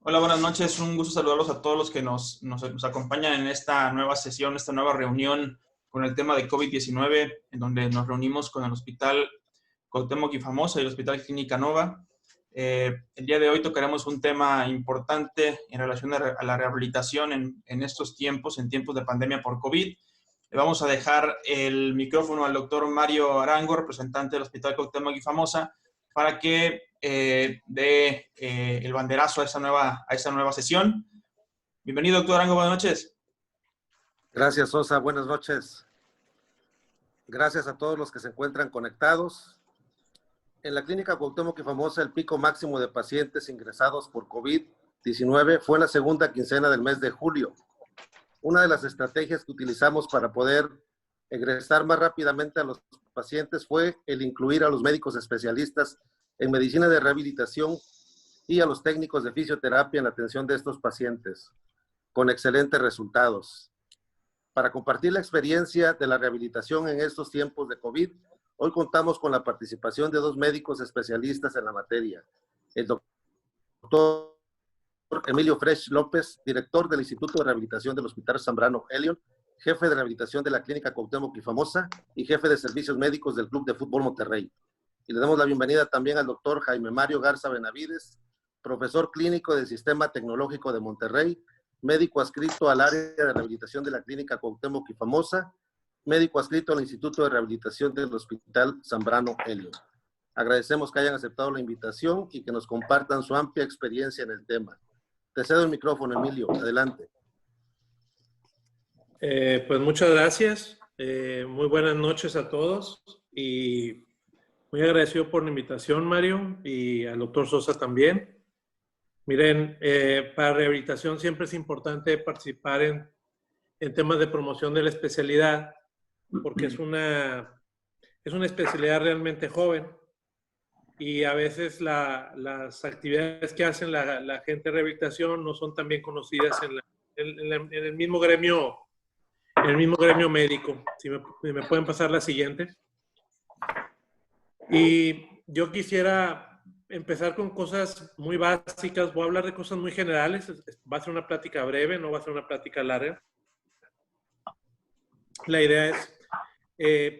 Hola, buenas noches. Un gusto saludarlos a todos los que nos acompañan en esta nueva sesión, esta nueva reunión con el tema de COVID-19, en donde nos reunimos con el Hospital Cuauhtémoc y Famosa y el Hospital Clínica Nova. El día de hoy tocaremos un tema importante en relación a la rehabilitación en estos tiempos, en tiempos de pandemia por COVID. Le vamos a dejar el micrófono al doctor Mario Arango, representante del Hospital Cuauhtémoc y Famosa, para que dé el banderazo a esta nueva sesión. Bienvenido, doctor Arango, buenas noches. Gracias, Sosa, buenas noches. Gracias a todos los que se encuentran conectados. En la Clínica Cuauhtémoc y Famosa, el pico máximo de pacientes ingresados por COVID-19 fue en la segunda quincena del mes de julio. Una de las estrategias que utilizamos para poder ingresar más rápidamente a los pacientes fue el incluir a los médicos especialistas en medicina de rehabilitación y a los técnicos de fisioterapia en la atención de estos pacientes, con excelentes resultados. Para compartir la experiencia de la rehabilitación en estos tiempos de COVID, hoy contamos con la participación de dos médicos especialistas en la materia. El doctor Emilio Fresh López, director del Instituto de Rehabilitación del Hospital Zambrano Elion, jefe de rehabilitación de la Clínica Cuauhtémoc y Famosa y jefe de servicios médicos del Club de Fútbol Monterrey. Y le damos la bienvenida también al doctor Jaime Mario Garza Benavides, profesor clínico del Sistema Tecnológico de Monterrey, médico adscrito al área de rehabilitación de la Clínica Cuauhtémoc y Famosa, médico adscrito al Instituto de Rehabilitación del Hospital Zambrano Elion. Agradecemos que hayan aceptado la invitación y que nos compartan su amplia experiencia en el tema. Te cedo el micrófono, Emilio. Adelante. Pues muchas gracias. Muy buenas noches a todos y muy agradecido por la invitación, Mario, y al doctor Sosa también. Miren, para rehabilitación siempre es importante participar en temas de promoción de la especialidad porque es una especialidad realmente joven y a veces las actividades que hacen la gente de rehabilitación no son tan bien conocidas en el mismo gremio médico. Si me pueden pasar la siguiente. Y yo quisiera empezar con cosas muy básicas. Voy a hablar de cosas muy generales. Va a ser una plática breve, no va a ser una plática larga. La idea es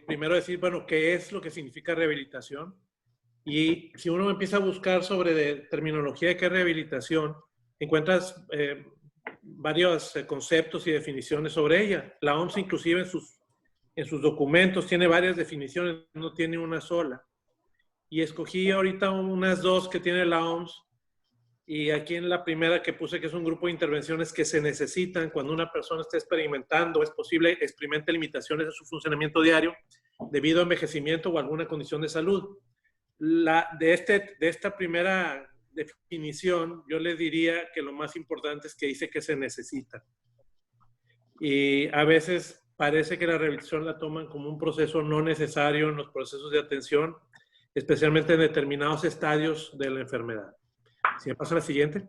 primero decir, bueno, ¿qué es lo que significa rehabilitación? Y si uno empieza a buscar sobre terminología de qué es rehabilitación, encuentras varios conceptos y definiciones sobre ella. La OMS inclusive en sus documentos tiene varias definiciones, no tiene una sola. Y escogí ahorita unas dos que tiene la OMS. Y aquí en la primera que puse, que es un grupo de intervenciones que se necesitan cuando una persona está experimentando, es posible, experimente limitaciones en su funcionamiento diario debido a envejecimiento o alguna condición de salud. De esta primera definición, yo les diría que lo más importante es que dice que se necesita. Y a veces parece que la rehabilitación la toman como un proceso no necesario en los procesos de atención, especialmente en determinados estadios de la enfermedad. Si me pasa la siguiente.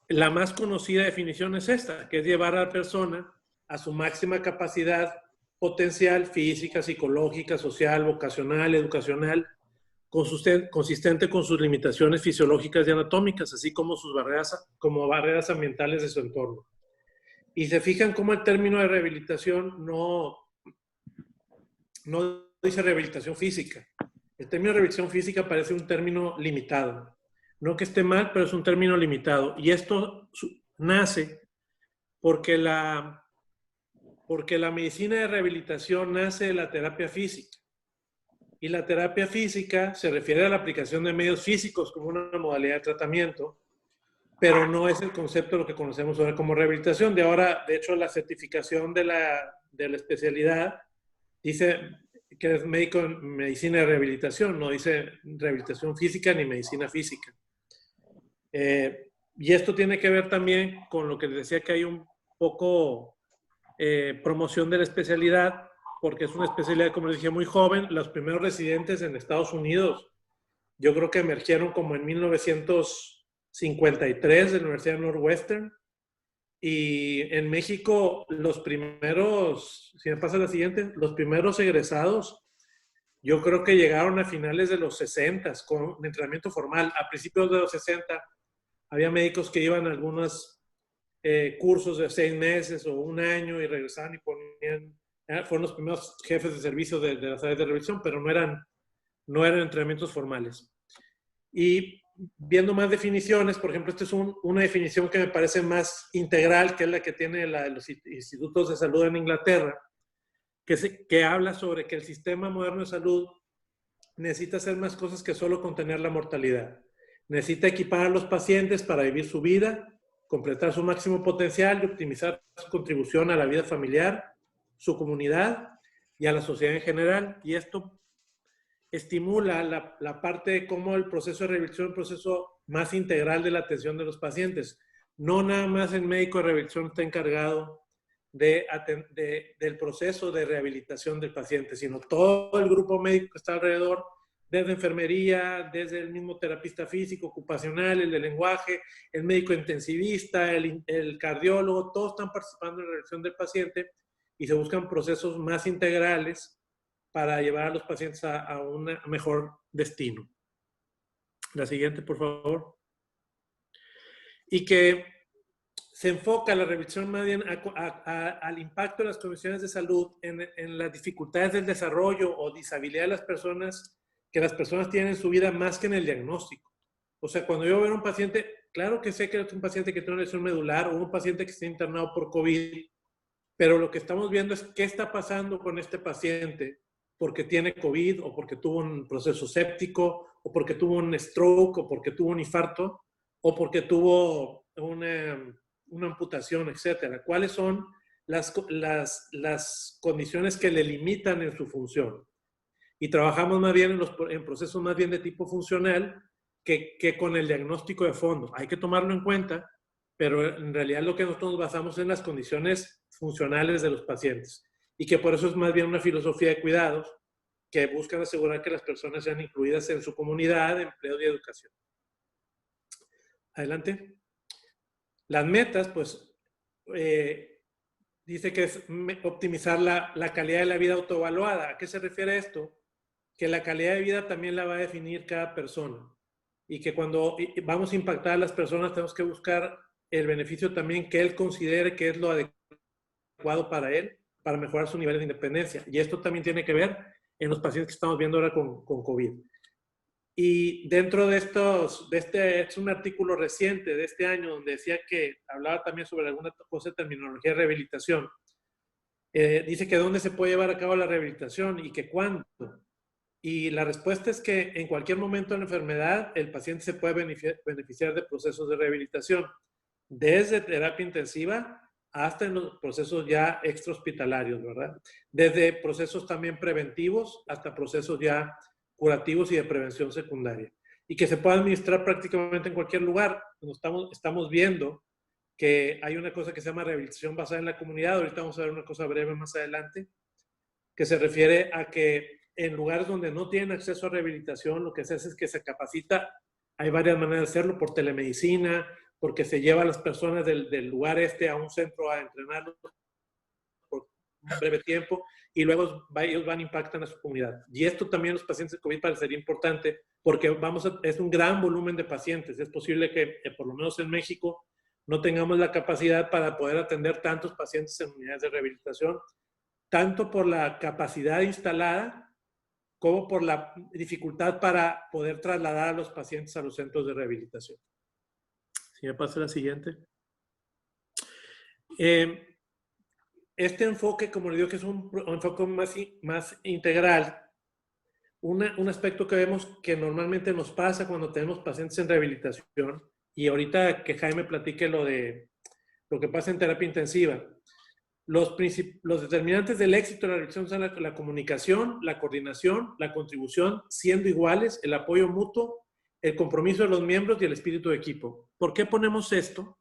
La más conocida definición es esta, que es llevar a la persona a su máxima capacidad potencial, física, psicológica, social, vocacional, educacional, consistente con sus limitaciones fisiológicas y anatómicas, así como sus barreras ambientales de su entorno. Y se fijan cómo el término de rehabilitación no dice rehabilitación física. El término de rehabilitación física parece un término limitado. No que esté mal, pero es un término limitado. Y esto nace porque la medicina de rehabilitación nace de la terapia física. Y la terapia física se refiere a la aplicación de medios físicos como una modalidad de tratamiento, pero no es el concepto de lo que conocemos ahora como rehabilitación. De hecho, la certificación de la especialidad dice que es médico en medicina de rehabilitación, no dice rehabilitación física ni medicina física. Y esto tiene que ver también con lo que les decía, que hay un poco promoción de la especialidad, porque es una especialidad, como les dije, muy joven. Los primeros residentes en Estados Unidos, yo creo que emergieron como en 1953 de la Universidad de Northwestern. Y en México, los primeros, si me pasa la siguiente, los primeros egresados, yo creo que llegaron a finales de los 60 con entrenamiento formal. A principios de los 60 Había médicos que iban a algunos cursos de 6 meses o un año y regresaban y ponían, fueron los primeros jefes de servicio de las áreas de revisión, pero no eran entrenamientos formales. Y viendo más definiciones, por ejemplo, esta es una definición que me parece más integral, que es la que tiene los institutos de salud en Inglaterra, que habla sobre que el sistema moderno de salud necesita hacer más cosas que solo contener la mortalidad. Necesita equipar a los pacientes para vivir su vida, completar su máximo potencial y optimizar su contribución a la vida familiar, su comunidad y a la sociedad en general. Y esto estimula la parte de cómo el proceso de rehabilitación es un proceso más integral de la atención de los pacientes. No nada más el médico de rehabilitación está encargado del proceso de rehabilitación del paciente, sino todo el grupo médico que está alrededor, desde enfermería, desde el mismo terapista físico, ocupacional, el de lenguaje, el médico intensivista, el cardiólogo, todos están participando en la rehabilitación del paciente y se buscan procesos más integrales para llevar a los pacientes a un mejor destino. La siguiente, por favor. Y que se enfoca la revisión más bien al impacto de las condiciones de salud en las dificultades del desarrollo o disabilidad de las personas que las personas tienen en su vida más que en el diagnóstico. O sea, cuando yo veo a un paciente, claro que sé que es un paciente que tiene una lesión medular o un paciente que está internado por COVID, pero lo que estamos viendo es qué está pasando con este paciente porque tiene COVID o porque tuvo un proceso séptico o porque tuvo un stroke o porque tuvo un infarto o porque tuvo una amputación, etcétera. ¿Cuáles son las condiciones que le limitan en su función? Y trabajamos más bien en procesos más bien de tipo funcional que con el diagnóstico de fondo. Hay que tomarlo en cuenta, pero en realidad lo que nosotros nos basamos en las condiciones funcionales de los pacientes y que por eso es más bien una filosofía de cuidados que buscan asegurar que las personas sean incluidas en su comunidad, empleo y educación. Adelante. Las metas, pues, dice que es optimizar la calidad de la vida autoevaluada. ¿A qué se refiere esto? Que la calidad de vida también la va a definir cada persona y que cuando vamos a impactar a las personas tenemos que buscar el beneficio también que él considere que es lo adecuado para él, para mejorar su nivel de independencia. Y esto también tiene que ver en los pacientes que estamos viendo ahora con COVID. Y dentro de es un artículo reciente de este año donde decía que hablaba también sobre alguna cosa de terminología de rehabilitación. Dice que dónde se puede llevar a cabo la rehabilitación y que cuándo. Y la respuesta es que en cualquier momento de la enfermedad el paciente se puede beneficiar de procesos de rehabilitación, desde terapia intensiva hasta en los procesos ya extrahospitalarios, ¿verdad? Desde procesos también preventivos hasta procesos ya curativos y de prevención secundaria. Y que se puede administrar prácticamente en cualquier lugar. Estamos viendo que hay una cosa que se llama rehabilitación basada en la comunidad. Ahorita vamos a ver una cosa breve más adelante, que se refiere a que en lugares donde no tienen acceso a rehabilitación, lo que se hace es que se capacita. Hay varias maneras de hacerlo, por telemedicina, porque se lleva a las personas del lugar a un centro a entrenarlos por un breve tiempo y luego ellos van, impactan a su comunidad. Y esto también los pacientes de COVID parecería importante porque es un gran volumen de pacientes. Es posible que por lo menos en México no tengamos la capacidad para poder atender tantos pacientes en unidades de rehabilitación, tanto por la capacidad instalada como por la dificultad para poder trasladar a los pacientes a los centros de rehabilitación. Si me pasa la siguiente. Este enfoque, como le digo, que es un enfoque más integral, un aspecto que vemos que normalmente nos pasa cuando tenemos pacientes en rehabilitación, y ahorita que Jaime platique lo que pasa en terapia intensiva, los determinantes del éxito de la rehabilitación son la comunicación, la coordinación, la contribución, siendo iguales, el apoyo mutuo, el compromiso de los miembros y el espíritu de equipo. ¿Por qué ponemos esto?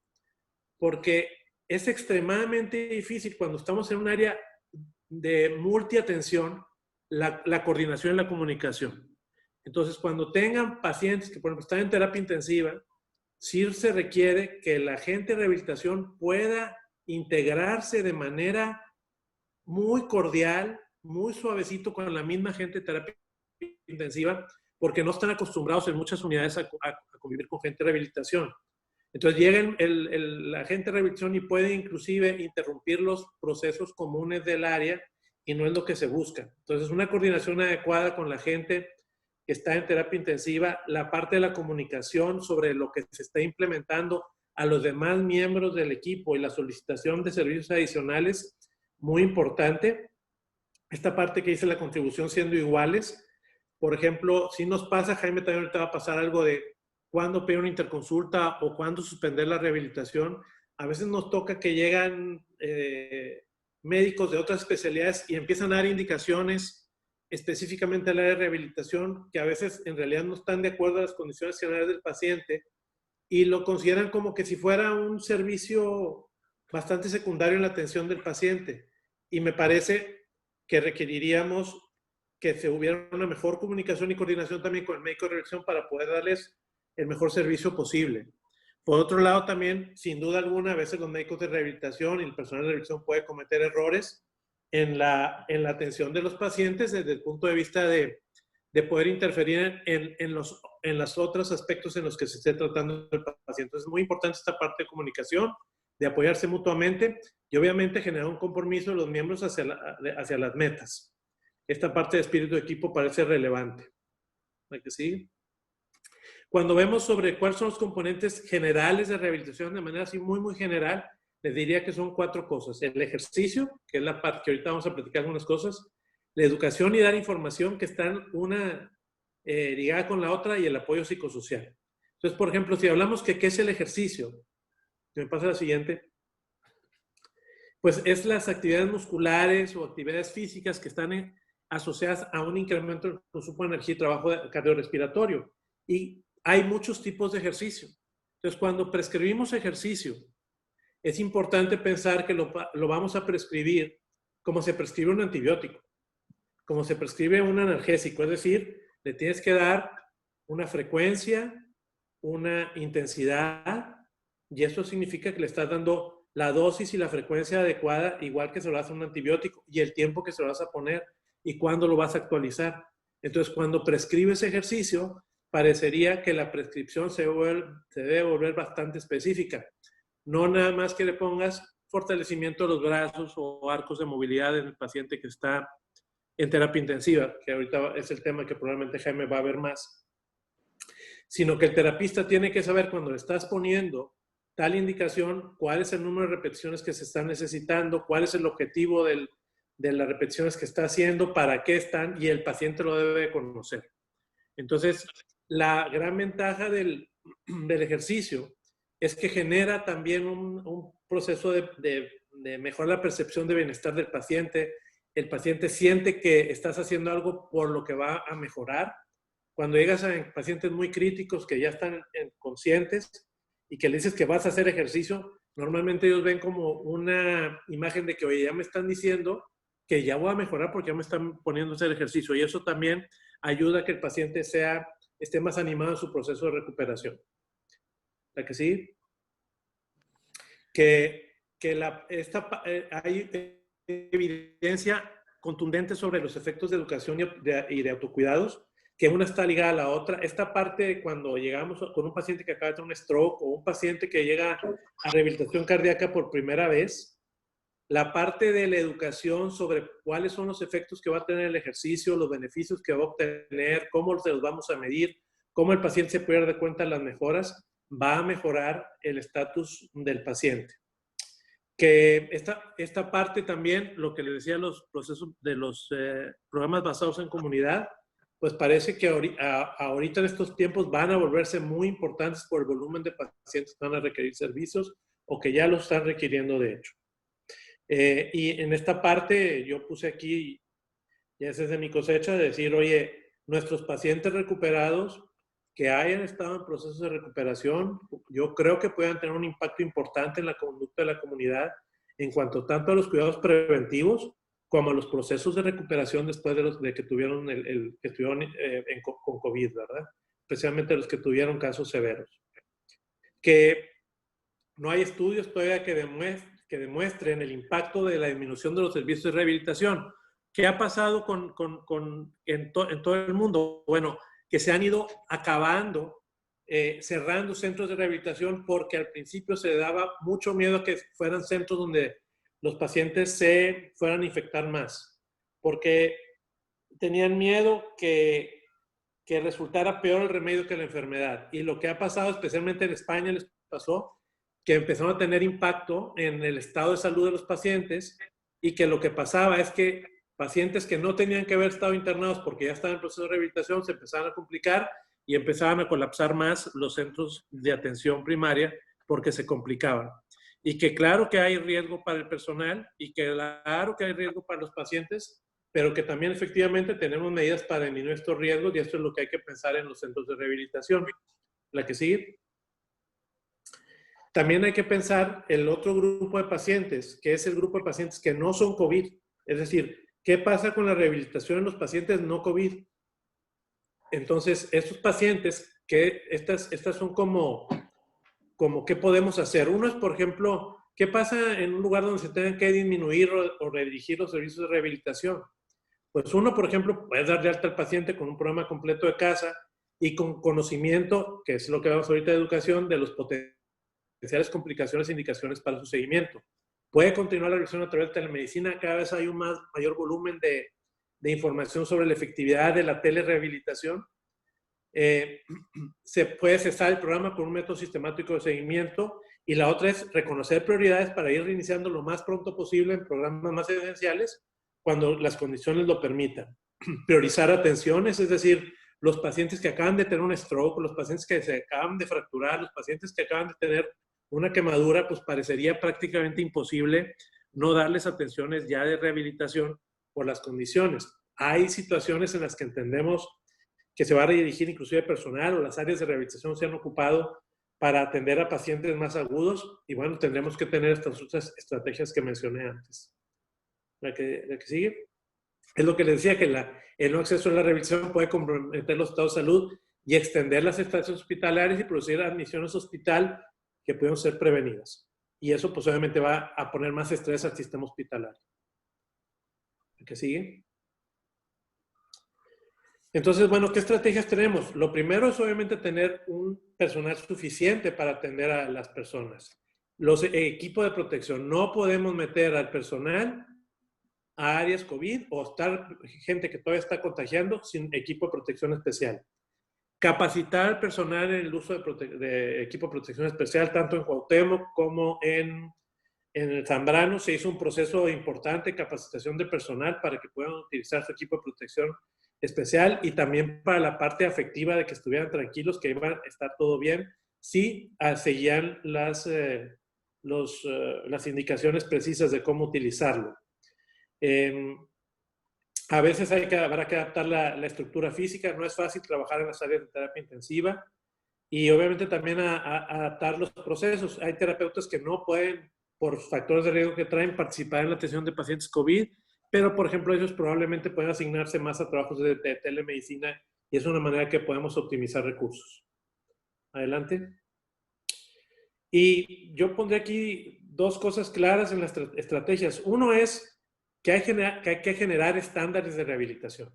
Porque es extremadamente difícil cuando estamos en un área de multiatención, la coordinación y la comunicación. Entonces, cuando tengan pacientes que, por ejemplo, están en terapia intensiva, sí se requiere que la gente de rehabilitación pueda integrarse de manera muy cordial, muy suavecito con la misma gente de terapia intensiva, porque no están acostumbrados en muchas unidades a convivir con gente de rehabilitación. Entonces llega el agente de rehabilitación y puede inclusive interrumpir los procesos comunes del área y no es lo que se busca. Entonces una coordinación adecuada con la gente que está en terapia intensiva, la parte de la comunicación sobre lo que se está implementando a los demás miembros del equipo y la solicitación de servicios adicionales, muy importante. Esta parte que dice la contribución siendo iguales, por ejemplo, si nos pasa, Jaime también ahorita va a pasar algo de cuándo pedir una interconsulta o cuándo suspender la rehabilitación. A veces nos toca que llegan médicos de otras especialidades y empiezan a dar indicaciones específicamente al área de rehabilitación que a veces en realidad no están de acuerdo a las condiciones generales del paciente y lo consideran como que si fuera un servicio bastante secundario en la atención del paciente. Y me parece que requeriríamos que se hubiera una mejor comunicación y coordinación también con el médico de rehabilitación para poder darles el mejor servicio posible. Por otro lado, también, sin duda alguna, a veces los médicos de rehabilitación y el personal de rehabilitación puede cometer errores en la atención de los pacientes desde el punto de vista de poder interferir en los otros aspectos en los que se esté tratando el paciente. Entonces, es muy importante esta parte de comunicación, de apoyarse mutuamente y obviamente generar un compromiso de los miembros hacia las metas. Esta parte de espíritu de equipo parece relevante. ¿Hay que seguir? Cuando vemos sobre cuáles son los componentes generales de rehabilitación de manera así muy, muy general, les diría que son 4 cosas. El ejercicio, que es la parte que ahorita vamos a platicar algunas cosas. La educación y dar información, que están una ligada con la otra, y el apoyo psicosocial. Entonces, por ejemplo, si hablamos que qué es el ejercicio, que me pasa la siguiente, pues es las actividades musculares o actividades físicas que están asociadas a un incremento del consumo de energía y trabajo cardiorrespiratorio. Y hay muchos tipos de ejercicio. Entonces, cuando prescribimos ejercicio, es importante pensar que lo vamos a prescribir como se prescribe un antibiótico, como se prescribe un analgésico, es decir, le tienes que dar una frecuencia, una intensidad, y eso significa que le estás dando la dosis y la frecuencia adecuada, igual que se lo hace un antibiótico, y el tiempo que se lo vas a poner y cuándo lo vas a actualizar. Entonces, cuando prescribes ejercicio, parecería que la prescripción se debe volver bastante específica. No nada más que le pongas fortalecimiento de los brazos o arcos de movilidad en el paciente que está en terapia intensiva, que ahorita es el tema que probablemente Jaime va a ver más, sino que el terapista tiene que saber cuando le estás poniendo tal indicación, cuál es el número de repeticiones que se están necesitando, cuál es el objetivo de las repeticiones que está haciendo, para qué están, y el paciente lo debe conocer. Entonces, la gran ventaja del ejercicio es que genera también un proceso de mejorar la percepción de bienestar del paciente. El paciente siente que estás haciendo algo por lo que va a mejorar. Cuando llegas a pacientes muy críticos que ya están conscientes y que le dices que vas a hacer ejercicio, normalmente ellos ven como una imagen de que, oye, ya me están diciendo que ya voy a mejorar porque ya me están poniendo a hacer ejercicio. Y eso también ayuda a que el paciente esté más animado en su proceso de recuperación. ¿La que sí? Hay evidencia contundente sobre los efectos de educación y de autocuidados, que una está ligada a la otra. Esta parte, cuando llegamos con un paciente que acaba de tener un stroke o un paciente que llega a rehabilitación cardíaca por primera vez, la parte de la educación sobre cuáles son los efectos que va a tener el ejercicio, los beneficios que va a obtener, cómo se los vamos a medir, cómo el paciente se puede dar cuenta de las mejoras, va a mejorar el estatus del paciente. Que esta parte también, lo que les decía, los procesos de los programas basados en comunidad, pues parece que ahorita en estos tiempos van a volverse muy importantes por el volumen de pacientes que van a requerir servicios o que ya lo están requiriendo de hecho. Y en esta parte yo puse aquí, ya es de mi cosecha, de decir, oye, nuestros pacientes recuperados que hayan estado en procesos de recuperación, yo creo que puedan tener un impacto importante en la conducta de la comunidad en cuanto tanto a los cuidados preventivos como a los procesos de recuperación después de que tuvieron con COVID, ¿verdad? Especialmente los que tuvieron casos severos. Que no hay estudios todavía que demuestren el impacto de la disminución de los servicios de rehabilitación. ¿Qué ha pasado en todo el mundo? Bueno, que se han ido acabando cerrando centros de rehabilitación porque al principio se daba mucho miedo a que fueran centros donde los pacientes se fueran a infectar más, porque tenían miedo que resultara peor el remedio que la enfermedad. Y lo que ha pasado, especialmente en España, les pasó que empezaron a tener impacto en el estado de salud de los pacientes y que lo que pasaba es que pacientes que no tenían que haber estado internados porque ya estaban en proceso de rehabilitación se empezaban a complicar y empezaban a colapsar más los centros de atención primaria porque se complicaban. Y que claro que hay riesgo para el personal y que claro que hay riesgo para los pacientes, pero que también efectivamente tenemos medidas para disminuir estos riesgos y esto es lo que hay que pensar en los centros de rehabilitación. La que sigue. También hay que pensar el otro grupo de pacientes, que es el grupo de pacientes que no son COVID. Es decir, ¿qué pasa con la rehabilitación en los pacientes no COVID? Entonces, estos pacientes, que estas son como ¿qué podemos hacer? Uno es, por ejemplo, ¿qué pasa en un lugar donde se tengan que disminuir o redirigir los servicios de rehabilitación? Pues uno, por ejemplo, puede dar de alta al paciente con un programa completo de casa y con conocimiento, que es lo que vamos ahorita de educación, de los potenciales complicaciones e indicaciones para su seguimiento. Puede continuar la revisión a través de telemedicina. Cada vez hay un mayor volumen de información sobre la efectividad de la telerehabilitación. Se puede cesar el programa con un método sistemático de seguimiento y la otra es reconocer prioridades para ir reiniciando lo más pronto posible en programas más esenciales cuando las condiciones lo permitan. Priorizar atenciones, es decir, los pacientes que acaban de tener un stroke, los pacientes que se acaban de fracturar, los pacientes que acaban de tener una quemadura, pues parecería prácticamente imposible no darles atenciones ya de rehabilitación por las condiciones. Hay situaciones en las que entendemos que se va a redirigir inclusive personal o las áreas de rehabilitación se han ocupado para atender a pacientes más agudos y bueno, tendremos que tener estas otras estrategias que mencioné antes. La que sigue. Es lo que les decía, que el no acceso a la rehabilitación puede comprometer los estados de salud y extender las estancias hospitalarias y producir admisiones a hospital que pueden ser prevenidas. Y eso pues obviamente va a poner más estrés al sistema hospitalario. ¿La que sigue? Entonces, bueno, ¿qué estrategias tenemos? Lo primero es obviamente tener un personal suficiente para atender a las personas. Los equipos de protección. No podemos meter al personal a áreas COVID o estar gente que todavía está contagiando sin equipo de protección especial. Capacitar al personal en el uso de equipo de protección especial, tanto en Cuauhtémoc como en el Zambrano. Se hizo un proceso importante de capacitación de personal para que puedan utilizar su equipo de protección especial y también para la parte afectiva de que estuvieran tranquilos, que iba a estar todo bien, si seguían las indicaciones precisas de cómo utilizarlo. A veces habrá que adaptar la estructura física, no es fácil trabajar en las áreas de terapia intensiva y obviamente también adaptar los procesos. Hay terapeutas que no pueden, por factores de riesgo que traen, participar en la atención de pacientes COVID, pero por ejemplo ellos probablemente pueden asignarse más a trabajos de telemedicina y es una manera que podemos optimizar recursos. Adelante. Y yo pondré aquí dos cosas claras en las estrategias. Uno es que hay que generar estándares de rehabilitación.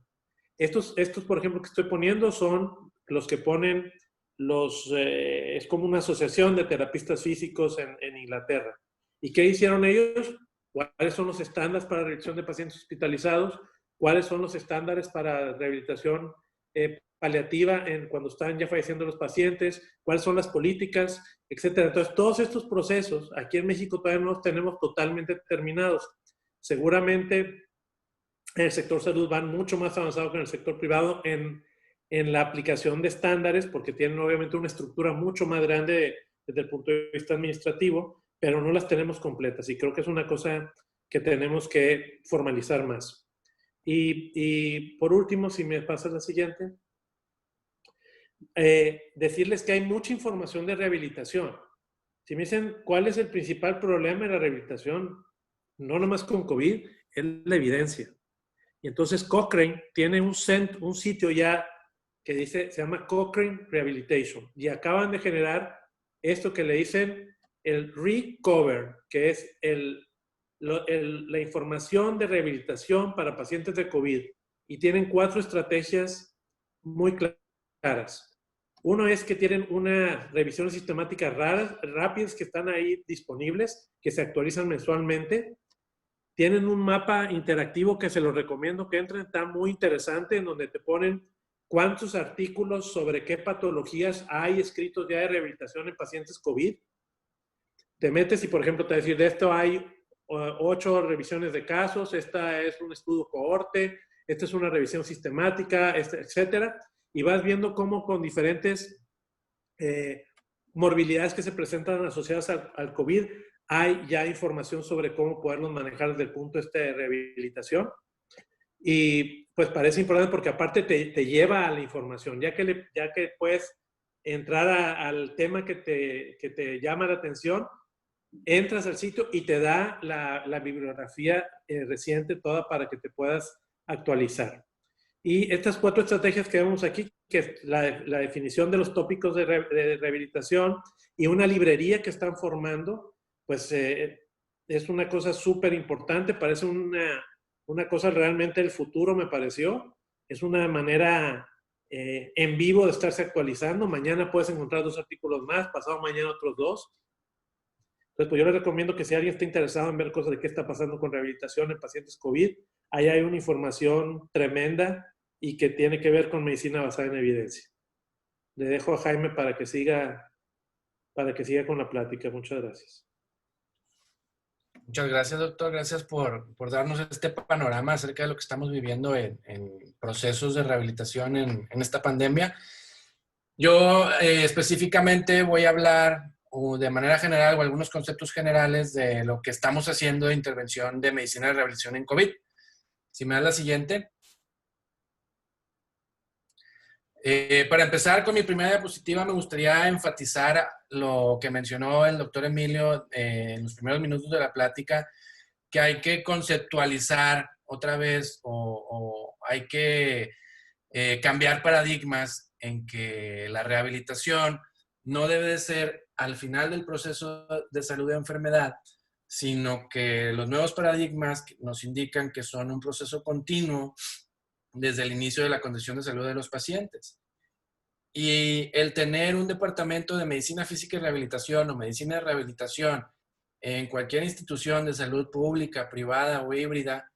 Estos, por ejemplo, que estoy poniendo son los que ponen es como una asociación de terapistas físicos en Inglaterra. ¿Y qué hicieron ellos? ¿Cuáles son los estándares para rehabilitación de pacientes hospitalizados? ¿Cuáles son los estándares para rehabilitación paliativa cuando están ya falleciendo los pacientes? ¿Cuáles son las políticas? Etcétera. Entonces, todos estos procesos aquí en México todavía no los tenemos totalmente terminados. Seguramente en el sector salud van mucho más avanzado que en el sector privado en la aplicación de estándares, porque tienen obviamente una estructura mucho más grande desde el punto de vista administrativo, pero no las tenemos completas y creo que es una cosa que tenemos que formalizar más. Y por último, si me pasas la siguiente, decirles que hay mucha información de rehabilitación. Si me dicen cuál es el principal problema de la rehabilitación, no nomás con COVID, es la evidencia. Y entonces Cochrane tiene un sitio ya que se llama Cochrane Rehabilitation. Y acaban de generar esto que le dicen el Recover, que es la información de rehabilitación para pacientes de COVID. Y tienen 4 estrategias muy claras. Uno es que tienen unas revisiones sistemáticas rápidas que están ahí disponibles, que se actualizan mensualmente. Tienen un mapa interactivo que se los recomiendo que entren, está muy interesante, en donde te ponen cuántos artículos sobre qué patologías hay escritos ya de rehabilitación en pacientes COVID. Te metes y, por ejemplo, te va a decir, de esto hay 8 revisiones de casos, esta es un estudio cohorte, esta es una revisión sistemática, etcétera. Y vas viendo cómo con diferentes morbilidades que se presentan asociadas al COVID, hay ya información sobre cómo poderlos manejar desde el punto de rehabilitación. Y pues parece importante porque aparte te lleva a la información, ya que puedes entrar al tema que te llama la atención, entras al sitio y te da la bibliografía reciente toda para que te puedas actualizar. Y estas 4 estrategias que vemos aquí, que es la definición de los tópicos de rehabilitación y una librería que están formando, pues es una cosa súper importante, parece una cosa realmente del futuro, me pareció. Es una manera en vivo de estarse actualizando. Mañana puedes encontrar 2 artículos más, pasado mañana otros 2. Entonces, pues yo les recomiendo que si alguien está interesado en ver cosas de qué está pasando con rehabilitación en pacientes COVID, ahí hay una información tremenda y que tiene que ver con medicina basada en evidencia. Le dejo a Jaime para que siga con la plática. Muchas gracias. Muchas gracias, doctor. Gracias por darnos este panorama acerca de lo que estamos viviendo en procesos de rehabilitación en esta pandemia. Yo específicamente voy a hablar de manera general o algunos conceptos generales de lo que estamos haciendo de intervención de medicina de rehabilitación en COVID. Si me das la siguiente. Para empezar con mi primera diapositiva, me gustaría enfatizar lo que mencionó el doctor Emilio en los primeros minutos de la plática, que hay que conceptualizar otra vez o hay que cambiar paradigmas en que la rehabilitación no debe de ser al final del proceso de salud de enfermedad, sino que los nuevos paradigmas nos indican que son un proceso continuo desde el inicio de la condición de salud de los pacientes. Y el tener un departamento de medicina física y rehabilitación o medicina de rehabilitación en cualquier institución de salud pública, privada o híbrida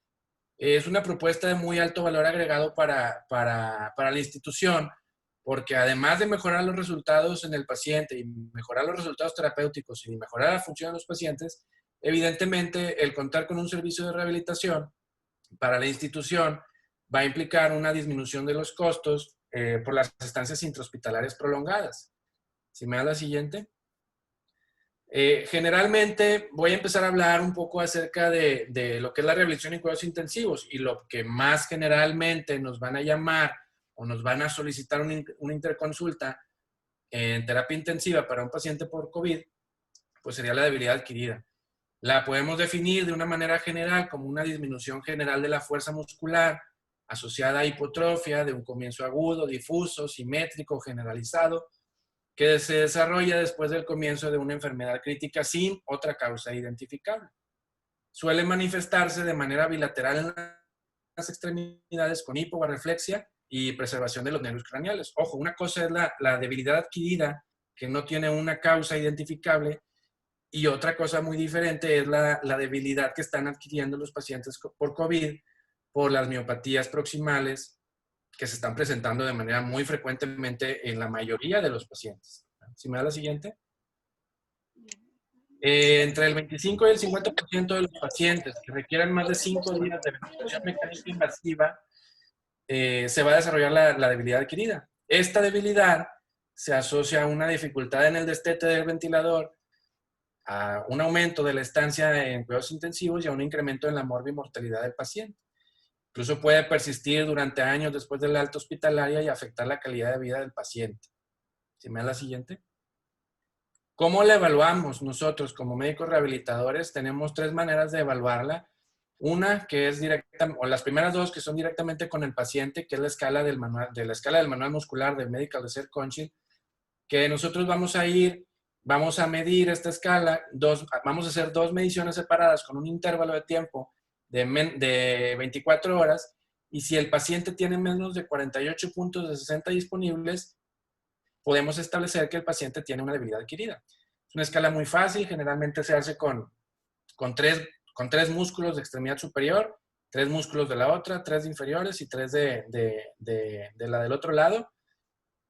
es una propuesta de muy alto valor agregado para la institución, porque además de mejorar los resultados en el paciente y mejorar los resultados terapéuticos y mejorar la función de los pacientes, evidentemente el contar con un servicio de rehabilitación para la institución va a implicar una disminución de los costos por las estancias intrahospitalarias prolongadas. Si me da la siguiente. Generalmente voy a empezar a hablar un poco acerca de lo que es la rehabilitación en cuidados intensivos y lo que más generalmente nos van a llamar o nos van a solicitar una interconsulta en terapia intensiva para un paciente por COVID, pues sería la debilidad adquirida. La podemos definir de una manera general como una disminución general de la fuerza muscular asociada a hipotrofia de un comienzo agudo, difuso, simétrico, generalizado, que se desarrolla después del comienzo de una enfermedad crítica sin otra causa identificable. Suele manifestarse de manera bilateral en las extremidades con hipobarreflexia y preservación de los nervios craneales. Ojo, una cosa es la debilidad adquirida, que no tiene una causa identificable, y otra cosa muy diferente es la debilidad que están adquiriendo los pacientes por COVID por las miopatías proximales que se están presentando de manera muy frecuentemente en la mayoría de los pacientes. Si me da la siguiente. Entre el 25 y el 50% de los pacientes que requieran más de 5 días de ventilación mecánica invasiva se va a desarrollar la debilidad adquirida. Esta debilidad se asocia a una dificultad en el destete del ventilador, a un aumento de la estancia en cuidados intensivos y a un incremento en la morbimortalidad del paciente. Incluso puede persistir durante años después del alta hospitalaria y afectar la calidad de vida del paciente. ¿Sí me da la siguiente? ¿Cómo la evaluamos nosotros como médicos rehabilitadores? Tenemos 3 maneras de evaluarla. Una que es directa, o las primeras 2 que son directamente con el paciente, que es la escala del manual muscular del Medical Research Council, que nosotros vamos a medir esta escala, vamos a hacer 2 mediciones separadas con un intervalo de tiempo de 24 horas, y si el paciente tiene menos de 48 puntos de 60 disponibles, podemos establecer que el paciente tiene una debilidad adquirida. Es una escala muy fácil, generalmente se hace con tres músculos de extremidad superior, 3 músculos de la otra, 3 inferiores y 3 de la del otro lado.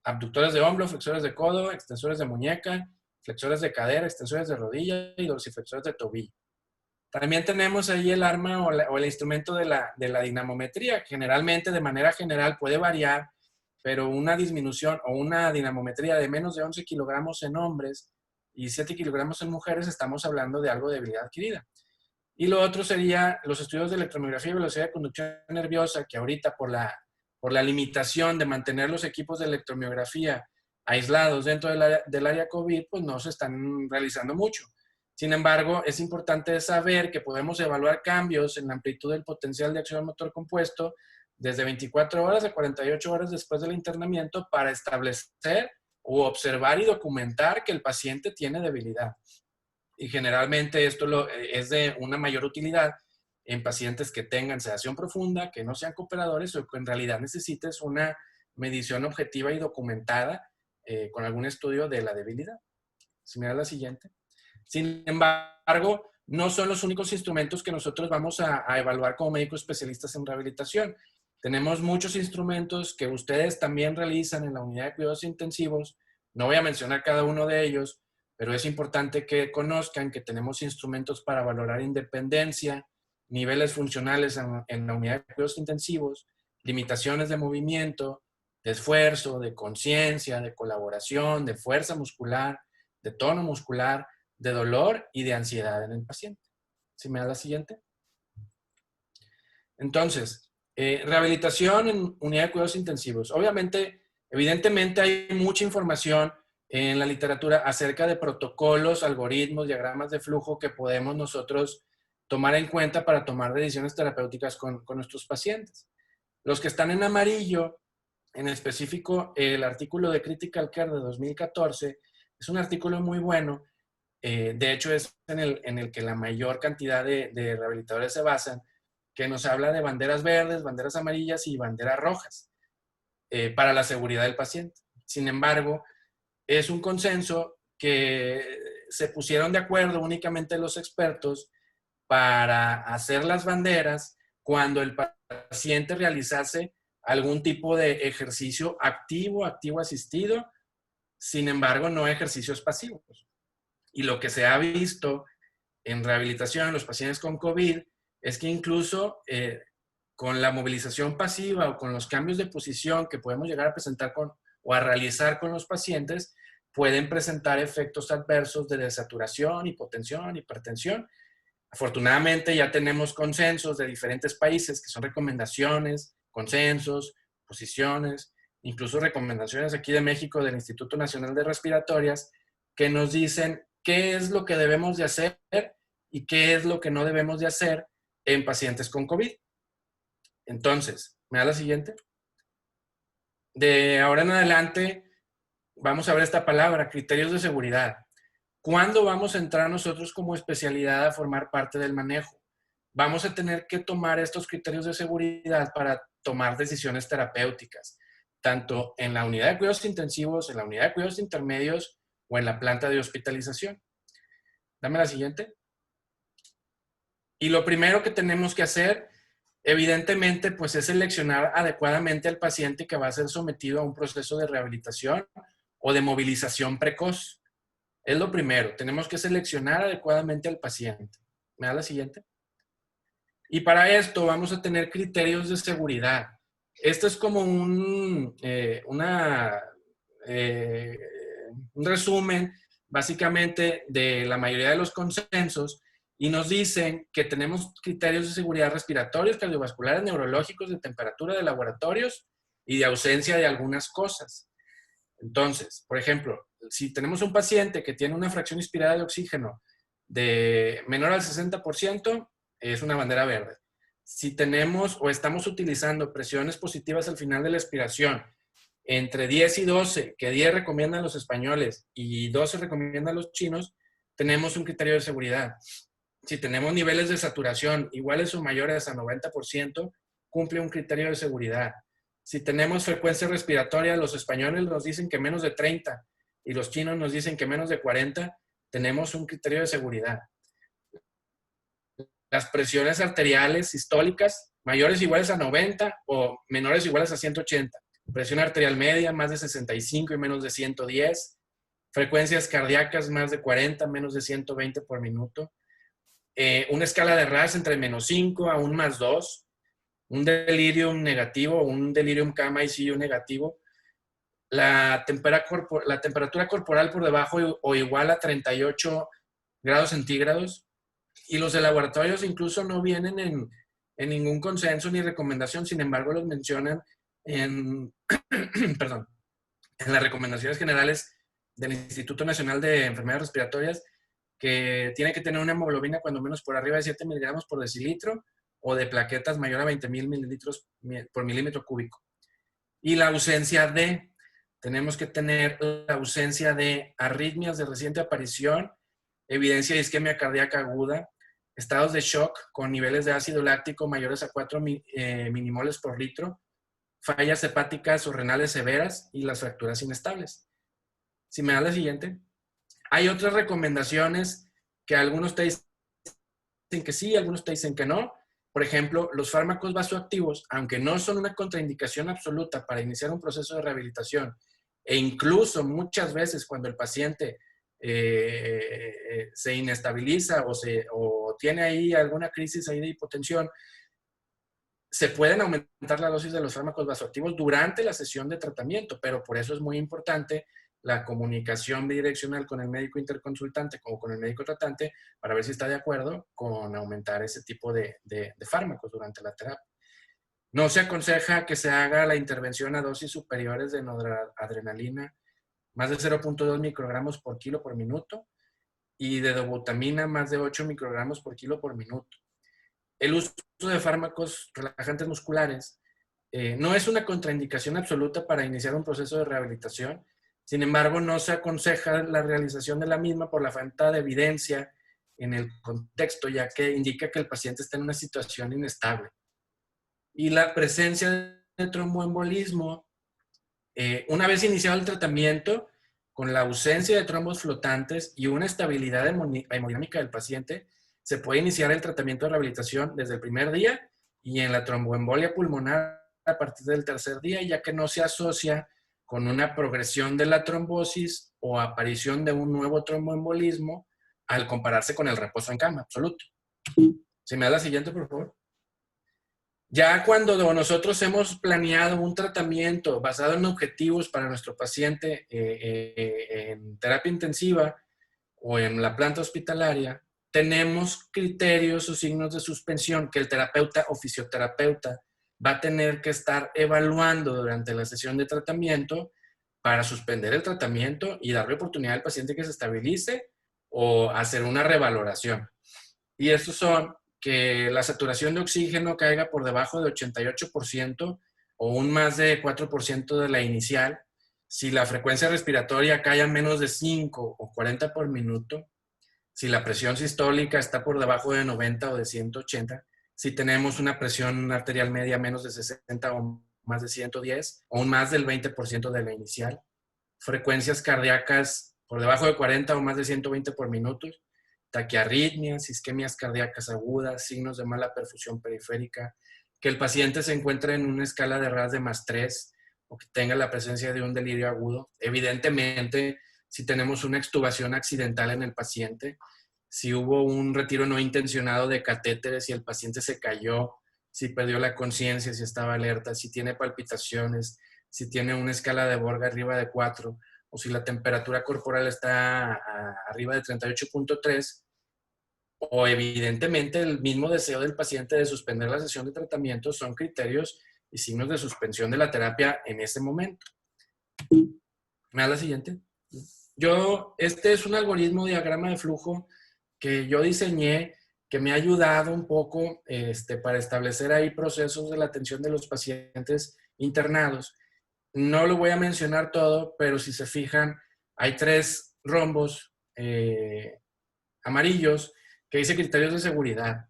Abductores de hombro, flexores de codo, extensores de muñeca, flexores de cadera, extensores de rodilla y dorsiflexores de tobillo. También tenemos ahí el arma o el instrumento de la dinamometría. Generalmente, de manera general, puede variar, pero una disminución o una dinamometría de menos de 11 kilogramos en hombres y 7 kilogramos en mujeres, estamos hablando de algo de debilidad adquirida. Y lo otro sería los estudios de electromiografía y velocidad de conducción nerviosa, que ahorita por la limitación de mantener los equipos de electromiografía aislados dentro del área COVID, pues no se están realizando mucho. Sin embargo, es importante saber que podemos evaluar cambios en la amplitud del potencial de acción motor compuesto desde 24 horas a 48 horas después del internamiento para establecer o observar y documentar que el paciente tiene debilidad. Y generalmente esto es de una mayor utilidad en pacientes que tengan sedación profunda, que no sean cooperadores o que en realidad necesites una medición objetiva y documentada con algún estudio de la debilidad. Si me da la siguiente. Sin embargo, no son los únicos instrumentos que nosotros vamos a evaluar como médicos especialistas en rehabilitación. Tenemos muchos instrumentos que ustedes también realizan en la unidad de cuidados intensivos. No voy a mencionar cada uno de ellos, pero es importante que conozcan que tenemos instrumentos para valorar independencia, niveles funcionales en la unidad de cuidados intensivos, limitaciones de movimiento, de esfuerzo, de conciencia, de colaboración, de fuerza muscular, de tono muscular, de dolor y de ansiedad en el paciente. ¿Sí me da la siguiente? Entonces, rehabilitación en unidad de cuidados intensivos. Obviamente, evidentemente hay mucha información en la literatura acerca de protocolos, algoritmos, diagramas de flujo que podemos nosotros tomar en cuenta para tomar decisiones terapéuticas con nuestros pacientes. Los que están en amarillo, en específico el artículo de Critical Care de 2014, es un artículo muy bueno. De hecho, es en el que la mayor cantidad de rehabilitadores se basan, que nos habla de banderas verdes, banderas amarillas y banderas rojas para la seguridad del paciente. Sin embargo, es un consenso que se pusieron de acuerdo únicamente los expertos para hacer las banderas cuando el paciente realizase algún tipo de ejercicio activo asistido, sin embargo, no ejercicios pasivos. Y lo que se ha visto en rehabilitación en los pacientes con COVID es que incluso con la movilización pasiva o con los cambios de posición que podemos llegar a presentar o a realizar con los pacientes, pueden presentar efectos adversos de desaturación, hipotensión, hipertensión. Afortunadamente ya tenemos consensos de diferentes países que son recomendaciones, consensos, posiciones, incluso recomendaciones aquí de México del Instituto Nacional de Respiratorias que nos dicen qué es lo que debemos de hacer y qué es lo que no debemos de hacer en pacientes con COVID. Entonces, ¿me da la siguiente? De ahora en adelante vamos a ver esta palabra, criterios de seguridad. ¿Cuándo vamos a entrar nosotros como especialidad a formar parte del manejo? Vamos a tener que tomar estos criterios de seguridad para tomar decisiones terapéuticas, tanto en la unidad de cuidados intensivos, en la unidad de cuidados intermedios o en la planta de hospitalización. Dame la siguiente. Y lo primero que tenemos que hacer, evidentemente, pues es seleccionar adecuadamente al paciente que va a ser sometido a un proceso de rehabilitación o de movilización precoz. Es lo primero, tenemos que seleccionar adecuadamente al paciente. ¿Me da la siguiente? Y para esto vamos a tener criterios de seguridad. Esto es como un resumen, básicamente, de la mayoría de los consensos y nos dicen que tenemos criterios de seguridad respiratorios, cardiovasculares, neurológicos, de temperatura, de laboratorios y de ausencia de algunas cosas. Entonces, por ejemplo, si tenemos un paciente que tiene una fracción inspirada de oxígeno de menor al 60%, es una bandera verde. Si tenemos o estamos utilizando presiones positivas al final de la expiración entre 10 y 12, que 10 recomiendan los españoles y 12 recomiendan los chinos, tenemos un criterio de seguridad. Si tenemos niveles de saturación iguales o mayores a 90%, cumple un criterio de seguridad. Si tenemos frecuencia respiratoria, los españoles nos dicen que menos de 30 y los chinos nos dicen que menos de 40, tenemos un criterio de seguridad. Las presiones arteriales sistólicas mayores o iguales a 90 o menores o iguales a 180. Presión arterial media más de 65 y menos de 110. Frecuencias cardíacas más de 40, menos de 120 por minuto. Una escala de RAS entre -5 a un +2. Un delirium negativo o un delirium cama-ICU negativo. La temperatura corporal por debajo o igual a 38 grados centígrados. Y los de laboratorios incluso no vienen en ningún consenso ni recomendación, sin embargo los mencionan perdón, en las recomendaciones generales del Instituto Nacional de Enfermedades Respiratorias, que tiene que tener una hemoglobina cuando menos por arriba de 7 miligramos por decilitro o de plaquetas mayor a 20,000 mililitros por milímetro cúbico. Y la ausencia tenemos que tener la ausencia de arritmias de reciente aparición, evidencia de isquemia cardíaca aguda, estados de shock con niveles de ácido láctico mayores a 4 minimoles por litro, fallas hepáticas o renales severas y las fracturas inestables. Si me da la siguiente. Hay otras recomendaciones que algunos te dicen que sí, algunos te dicen que no. Por ejemplo, los fármacos vasoactivos, aunque no son una contraindicación absoluta para iniciar un proceso de rehabilitación, e incluso muchas veces cuando el paciente se inestabiliza o tiene ahí alguna crisis ahí de hipotensión, se pueden aumentar la dosis de los fármacos vasoactivos durante la sesión de tratamiento, pero por eso es muy importante la comunicación bidireccional con el médico interconsultante o con el médico tratante para ver si está de acuerdo con aumentar ese tipo de fármacos durante la terapia. No se aconseja que se haga la intervención a dosis superiores de noradrenalina, más de 0.2 microgramos por kilo por minuto, y de dobutamina, más de 8 microgramos por kilo por minuto. El uso de fármacos relajantes musculares no es una contraindicación absoluta para iniciar un proceso de rehabilitación. Sin embargo, no se aconseja la realización de la misma por la falta de evidencia en el contexto, ya que indica que el paciente está en una situación inestable. Y la presencia de tromboembolismo, una vez iniciado el tratamiento, con la ausencia de trombos flotantes y una estabilidad hemodinámica del paciente, se puede iniciar el tratamiento de rehabilitación desde el primer día y en la tromboembolia pulmonar a partir del tercer día, ya que no se asocia con una progresión de la trombosis o aparición de un nuevo tromboembolismo al compararse con el reposo en cama, absoluto. ¿Se me da la siguiente, por favor? Ya cuando nosotros hemos planeado un tratamiento basado en objetivos para nuestro paciente en terapia intensiva o en la planta hospitalaria, tenemos criterios o signos de suspensión que el terapeuta o fisioterapeuta va a tener que estar evaluando durante la sesión de tratamiento para suspender el tratamiento y darle oportunidad al paciente que se estabilice o hacer una revaloración. Y estos son que la saturación de oxígeno caiga por debajo de 88% o un más de 4% de la inicial, si la frecuencia respiratoria cae a menos de 5 o 40 por minuto, si la presión sistólica está por debajo de 90 o de 180, si tenemos una presión arterial media menos de 60 o más de 110, o un más del 20% de la inicial, frecuencias cardíacas por debajo de 40 o más de 120 por minuto, taquiarritmias, isquemias cardíacas agudas, signos de mala perfusión periférica, que el paciente se encuentre en una escala de RAS de +3 o que tenga la presencia de un delirio agudo. Evidentemente, si tenemos una extubación accidental en el paciente, si hubo un retiro no intencionado de catéteres, si el paciente se cayó, si perdió la conciencia, si estaba alerta, si tiene palpitaciones, si tiene una escala de Borg arriba de 4, o si la temperatura corporal está arriba de 38.3, o evidentemente el mismo deseo del paciente de suspender la sesión de tratamiento, son criterios y signos de suspensión de la terapia en ese momento. ¿Me da la siguiente? Este es un algoritmo diagrama de flujo que yo diseñé, que me ha ayudado un poco para establecer ahí procesos de la atención de los pacientes internados. No lo voy a mencionar todo, pero si se fijan, hay 3 rombos amarillos que dice criterios de seguridad.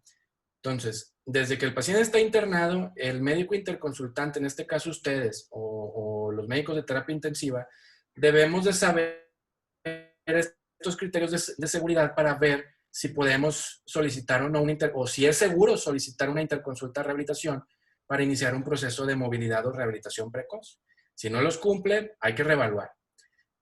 Entonces, desde que el paciente está internado, el médico interconsultante, en este caso ustedes o los médicos de terapia intensiva, debemos de saber estos criterios de seguridad para ver si podemos solicitar o no o si es seguro solicitar una interconsulta de rehabilitación para iniciar un proceso de movilidad o rehabilitación precoz. Si no los cumple, hay que reevaluar.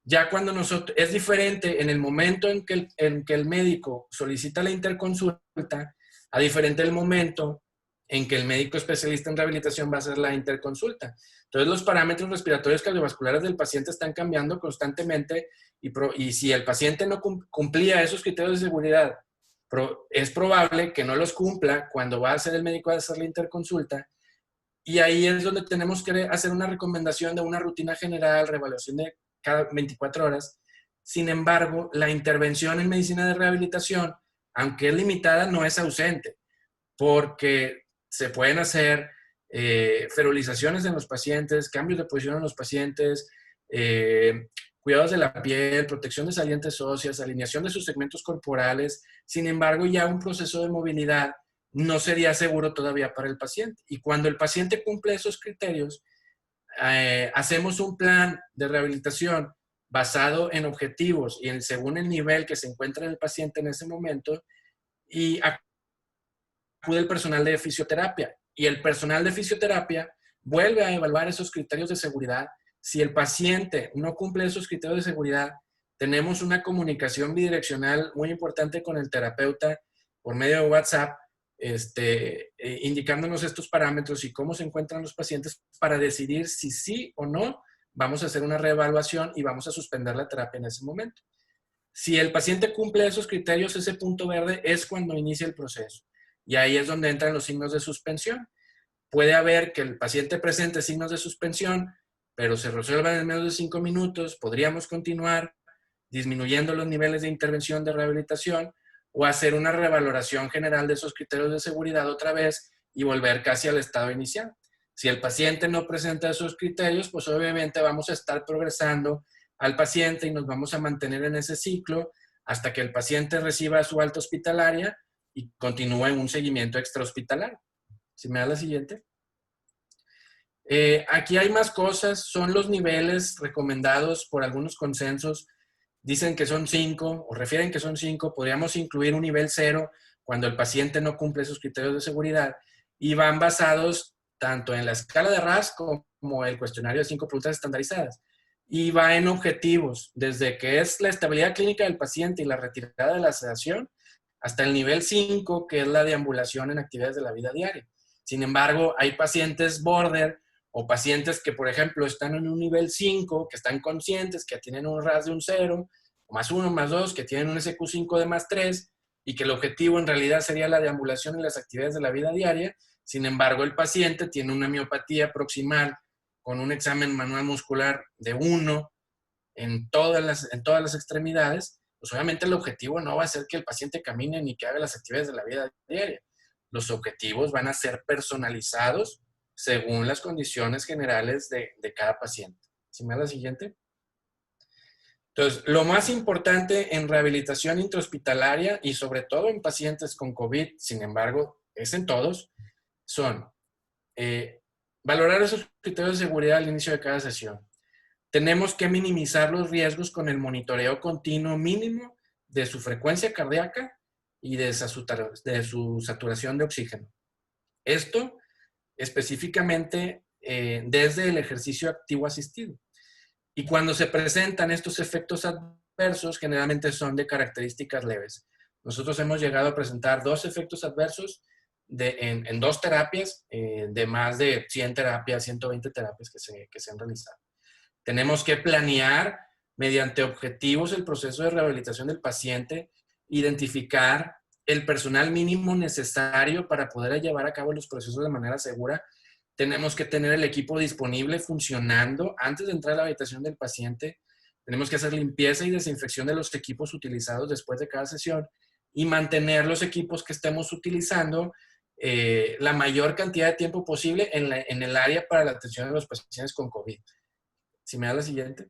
Ya cuando nosotros, es diferente en el momento en que el médico solicita la interconsulta, a diferente del momento en que el médico especialista en rehabilitación va a hacer la interconsulta. Entonces, los parámetros respiratorios cardiovasculares del paciente están cambiando constantemente y si el paciente no cumplía esos criterios de seguridad, es probable que no los cumpla cuando va a hacer el médico a hacer la interconsulta. Y ahí es donde tenemos que hacer una recomendación de una rutina general, reevaluación de cada 24 horas. Sin embargo, la intervención en medicina de rehabilitación, aunque es limitada, no es ausente, porque se pueden hacer ferulizaciones en los pacientes, cambios de posición en los pacientes, cuidados de la piel, protección de salientes óseas, alineación de sus segmentos corporales. Sin embargo, ya un proceso de movilidad no sería seguro todavía para el paciente. Y cuando el paciente cumple esos criterios, hacemos un plan de rehabilitación basado en objetivos y según el nivel que se encuentra el paciente en ese momento, y acude el personal de fisioterapia. Y el personal de fisioterapia vuelve a evaluar esos criterios de seguridad. Si el paciente no cumple esos criterios de seguridad, tenemos una comunicación bidireccional muy importante con el terapeuta por medio de WhatsApp, indicándonos estos parámetros y cómo se encuentran los pacientes para decidir si sí o no vamos a hacer una reevaluación y vamos a suspender la terapia en ese momento. Si el paciente cumple esos criterios, ese punto verde es cuando inicia el proceso. Y ahí es donde entran los signos de suspensión. Puede haber que el paciente presente signos de suspensión, pero se resuelvan en menos de 5 minutos. Podríamos continuar disminuyendo los niveles de intervención de rehabilitación o hacer una revaloración general de esos criterios de seguridad otra vez y volver casi al estado inicial. Si el paciente no presenta esos criterios, pues obviamente vamos a estar progresando al paciente y nos vamos a mantener en ese ciclo hasta que el paciente reciba su alta hospitalaria y continúe en un seguimiento extrahospitalario. Si me da la siguiente. Aquí hay más cosas, son los niveles recomendados por algunos consensos. Dicen que son 5 o refieren que son 5. Podríamos incluir un nivel 0 cuando el paciente no cumple esos criterios de seguridad y van basados tanto en la escala de RASS como el cuestionario de 5 preguntas estandarizadas. Y va en objetivos, desde que es la estabilidad clínica del paciente y la retirada de la sedación, hasta el nivel 5, que es la deambulación en actividades de la vida diaria. Sin embargo, hay pacientes border o pacientes que, por ejemplo, están en un nivel 5, que están conscientes, que tienen un RAS de un 0, más 1, más 2, que tienen un SQ5 de más 3, y que el objetivo en realidad sería la deambulación en las actividades de la vida diaria. Sin embargo, el paciente tiene una miopatía proximal con un examen manual muscular de 1 en todas las extremidades. Pues obviamente el objetivo no va a ser que el paciente camine ni que haga las actividades de la vida diaria. Los objetivos van a ser personalizados según las condiciones generales de cada paciente. ¿Sí me da la siguiente? Entonces, lo más importante en rehabilitación intrahospitalaria y sobre todo en pacientes con COVID, sin embargo, es en todos, son valorar esos criterios de seguridad al inicio de cada sesión. Tenemos que minimizar los riesgos con el monitoreo continuo mínimo de su frecuencia cardíaca y de su saturación de oxígeno. Esto específicamente desde el ejercicio activo asistido. Y cuando se presentan estos efectos adversos, generalmente son de características leves. Nosotros hemos llegado a presentar 2 efectos adversos en 2 terapias, de más de 100 terapias, 120 terapias que se han realizado. Tenemos que planear mediante objetivos el proceso de rehabilitación del paciente, identificar el personal mínimo necesario para poder llevar a cabo los procesos de manera segura. Tenemos que tener el equipo disponible funcionando antes de entrar a la habitación del paciente. Tenemos que hacer limpieza y desinfección de los equipos utilizados después de cada sesión y mantener los equipos que estemos utilizando la mayor cantidad de tiempo posible en el área para la atención de los pacientes con COVID. Si me da la siguiente.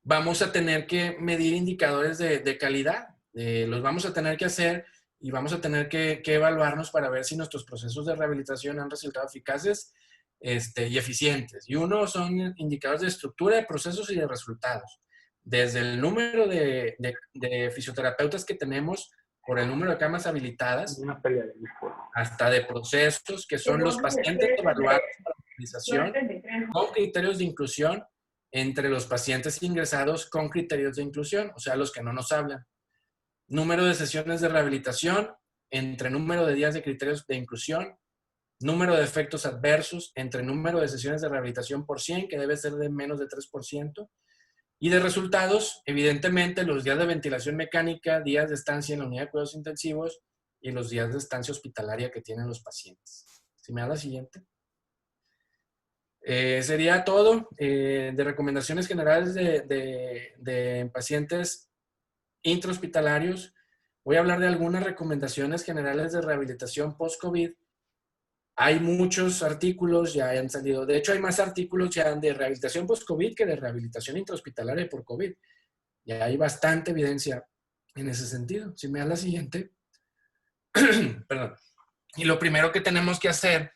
Vamos a tener que medir indicadores de calidad. Los vamos a tener que hacer y vamos a tener que evaluarnos para ver si nuestros procesos de rehabilitación han resultado eficaces y eficientes. Y uno son indicadores de estructura de procesos y de resultados. Desde el número de fisioterapeutas que tenemos por el número de camas habilitadas, hasta de procesos que son los pacientes evaluados para la utilización con criterios de inclusión entre los pacientes ingresados con criterios de inclusión, o sea, los que no nos hablan. Número de sesiones de rehabilitación entre número de días de criterios de inclusión, número de efectos adversos entre número de sesiones de rehabilitación por 100, que debe ser de menos de 3%, y de resultados, evidentemente, los días de ventilación mecánica, días de estancia en la unidad de cuidados intensivos y los días de estancia hospitalaria que tienen los pacientes. Si me da la siguiente. Sería todo de recomendaciones generales de pacientes intrahospitalarios. Voy a hablar de algunas recomendaciones generales de rehabilitación post-COVID. Hay muchos artículos, ya han salido. De hecho, hay más artículos ya de rehabilitación post-COVID que de rehabilitación intrahospitalaria por COVID. Ya hay bastante evidencia en ese sentido. Si me da la siguiente. Perdón. Y lo primero que tenemos que hacer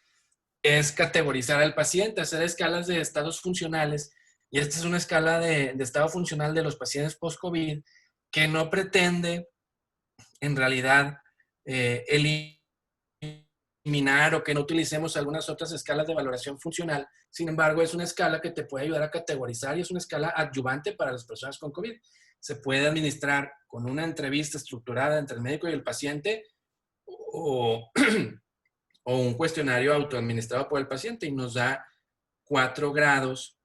es categorizar al paciente, hacer escalas de estados funcionales. Y esta es una escala de estado funcional de los pacientes post-COVID que no pretende, en realidad, eliminar o que no utilicemos algunas otras escalas de valoración funcional. Sin embargo, es una escala que te puede ayudar a categorizar y es una escala adyuvante para las personas con COVID. Se puede administrar con una entrevista estructurada entre el médico y el paciente o un cuestionario autoadministrado por el paciente y nos da 4 grados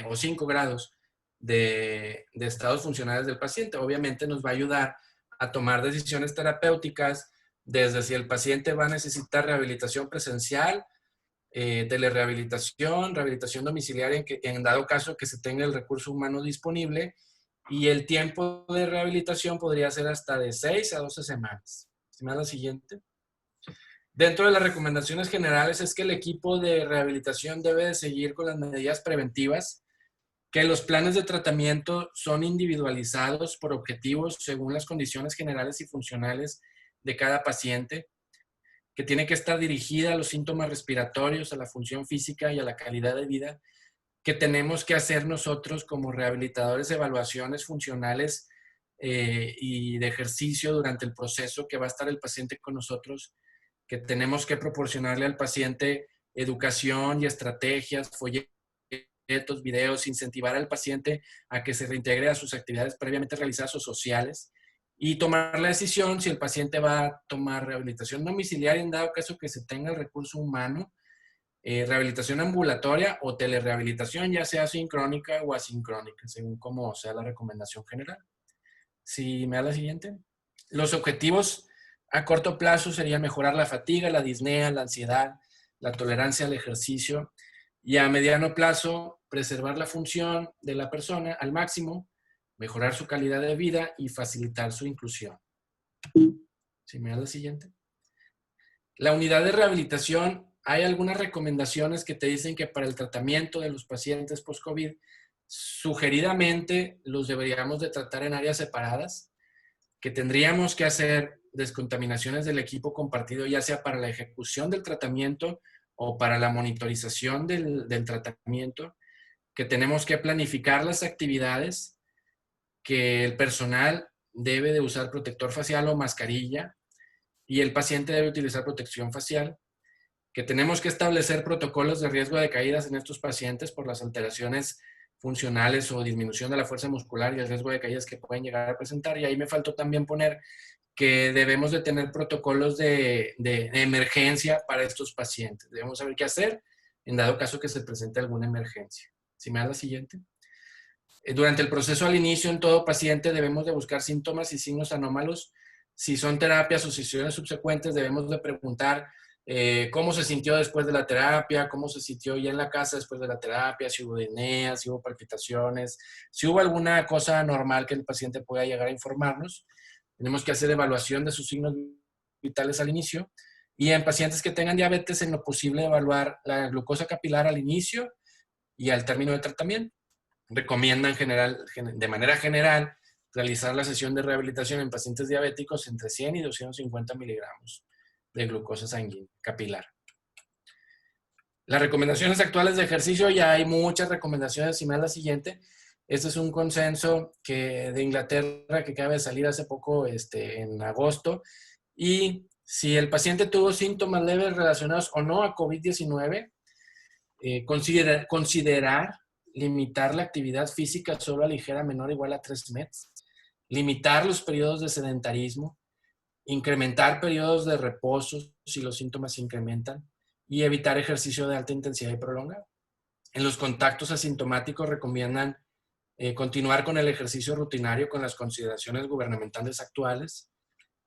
o 5 grados de estados funcionales del paciente. Obviamente nos va a ayudar a tomar decisiones terapéuticas desde si el paciente va a necesitar rehabilitación presencial, telerehabilitación, rehabilitación domiciliaria en dado caso que se tenga el recurso humano disponible, y el tiempo de rehabilitación podría ser hasta de 6 a 12 semanas. ¿Sí me da la siguiente? Dentro de las recomendaciones generales es que el equipo de rehabilitación debe de seguir con las medidas preventivas, que los planes de tratamiento son individualizados por objetivos según las condiciones generales y funcionales de cada paciente, que tiene que estar dirigida a los síntomas respiratorios, a la función física y a la calidad de vida, que tenemos que hacer nosotros como rehabilitadores evaluaciones funcionales y de ejercicio durante el proceso que va a estar el paciente con nosotros, que tenemos que proporcionarle al paciente educación y estrategias, folletos, videos, incentivar al paciente a que se reintegre a sus actividades previamente realizadas o sociales y tomar la decisión si el paciente va a tomar rehabilitación domiciliaria en dado caso que se tenga el recurso humano, rehabilitación ambulatoria o telerehabilitación, ya sea sincrónica o asincrónica, según como sea la recomendación general. Si me da la siguiente. Los objetivos a corto plazo serían mejorar la fatiga, la disnea, la ansiedad, la tolerancia al ejercicio, y a mediano plazo preservar la función de la persona al máximo, mejorar su calidad de vida y facilitar su inclusión. Si me da la siguiente. La unidad de rehabilitación, hay algunas recomendaciones que te dicen que para el tratamiento de los pacientes post-COVID, sugeridamente los deberíamos de tratar en áreas separadas, que tendríamos que hacer descontaminaciones del equipo compartido, ya sea para la ejecución del tratamiento o para la monitorización del tratamiento, que tenemos que planificar las actividades, que el personal debe de usar protector facial o mascarilla y el paciente debe utilizar protección facial, que tenemos que establecer protocolos de riesgo de caídas en estos pacientes por las alteraciones funcionales o disminución de la fuerza muscular y el riesgo de caídas que pueden llegar a presentar. Y ahí me faltó también poner que debemos de tener protocolos de emergencia para estos pacientes. Debemos saber qué hacer en dado caso que se presente alguna emergencia. Si me da la siguiente. Durante el proceso al inicio en todo paciente debemos de buscar síntomas y signos anómalos. Si son terapias o sesiones subsecuentes debemos de preguntar cómo se sintió después de la terapia, cómo se sintió ya en la casa después de la terapia, si hubo disneas, si hubo palpitaciones, si hubo alguna cosa anormal que el paciente pueda llegar a informarnos. Tenemos que hacer evaluación de sus signos vitales al inicio y en pacientes que tengan diabetes en lo posible evaluar la glucosa capilar al inicio y al término de tratamiento. Recomiendan de manera general realizar la sesión de rehabilitación en pacientes diabéticos entre 100 y 250 miligramos de glucosa sanguínea capilar. Las recomendaciones actuales de ejercicio, ya hay muchas recomendaciones, si me da la siguiente. Este es un consenso de Inglaterra que acaba de salir hace poco, en agosto. Y si el paciente tuvo síntomas leves relacionados o no a COVID-19, considerar limitar la actividad física solo a ligera menor o igual a 3 METs, limitar los periodos de sedentarismo, incrementar periodos de reposo si los síntomas se incrementan y evitar ejercicio de alta intensidad y prolongado. En los contactos asintomáticos recomiendan continuar con el ejercicio rutinario con las consideraciones gubernamentales actuales.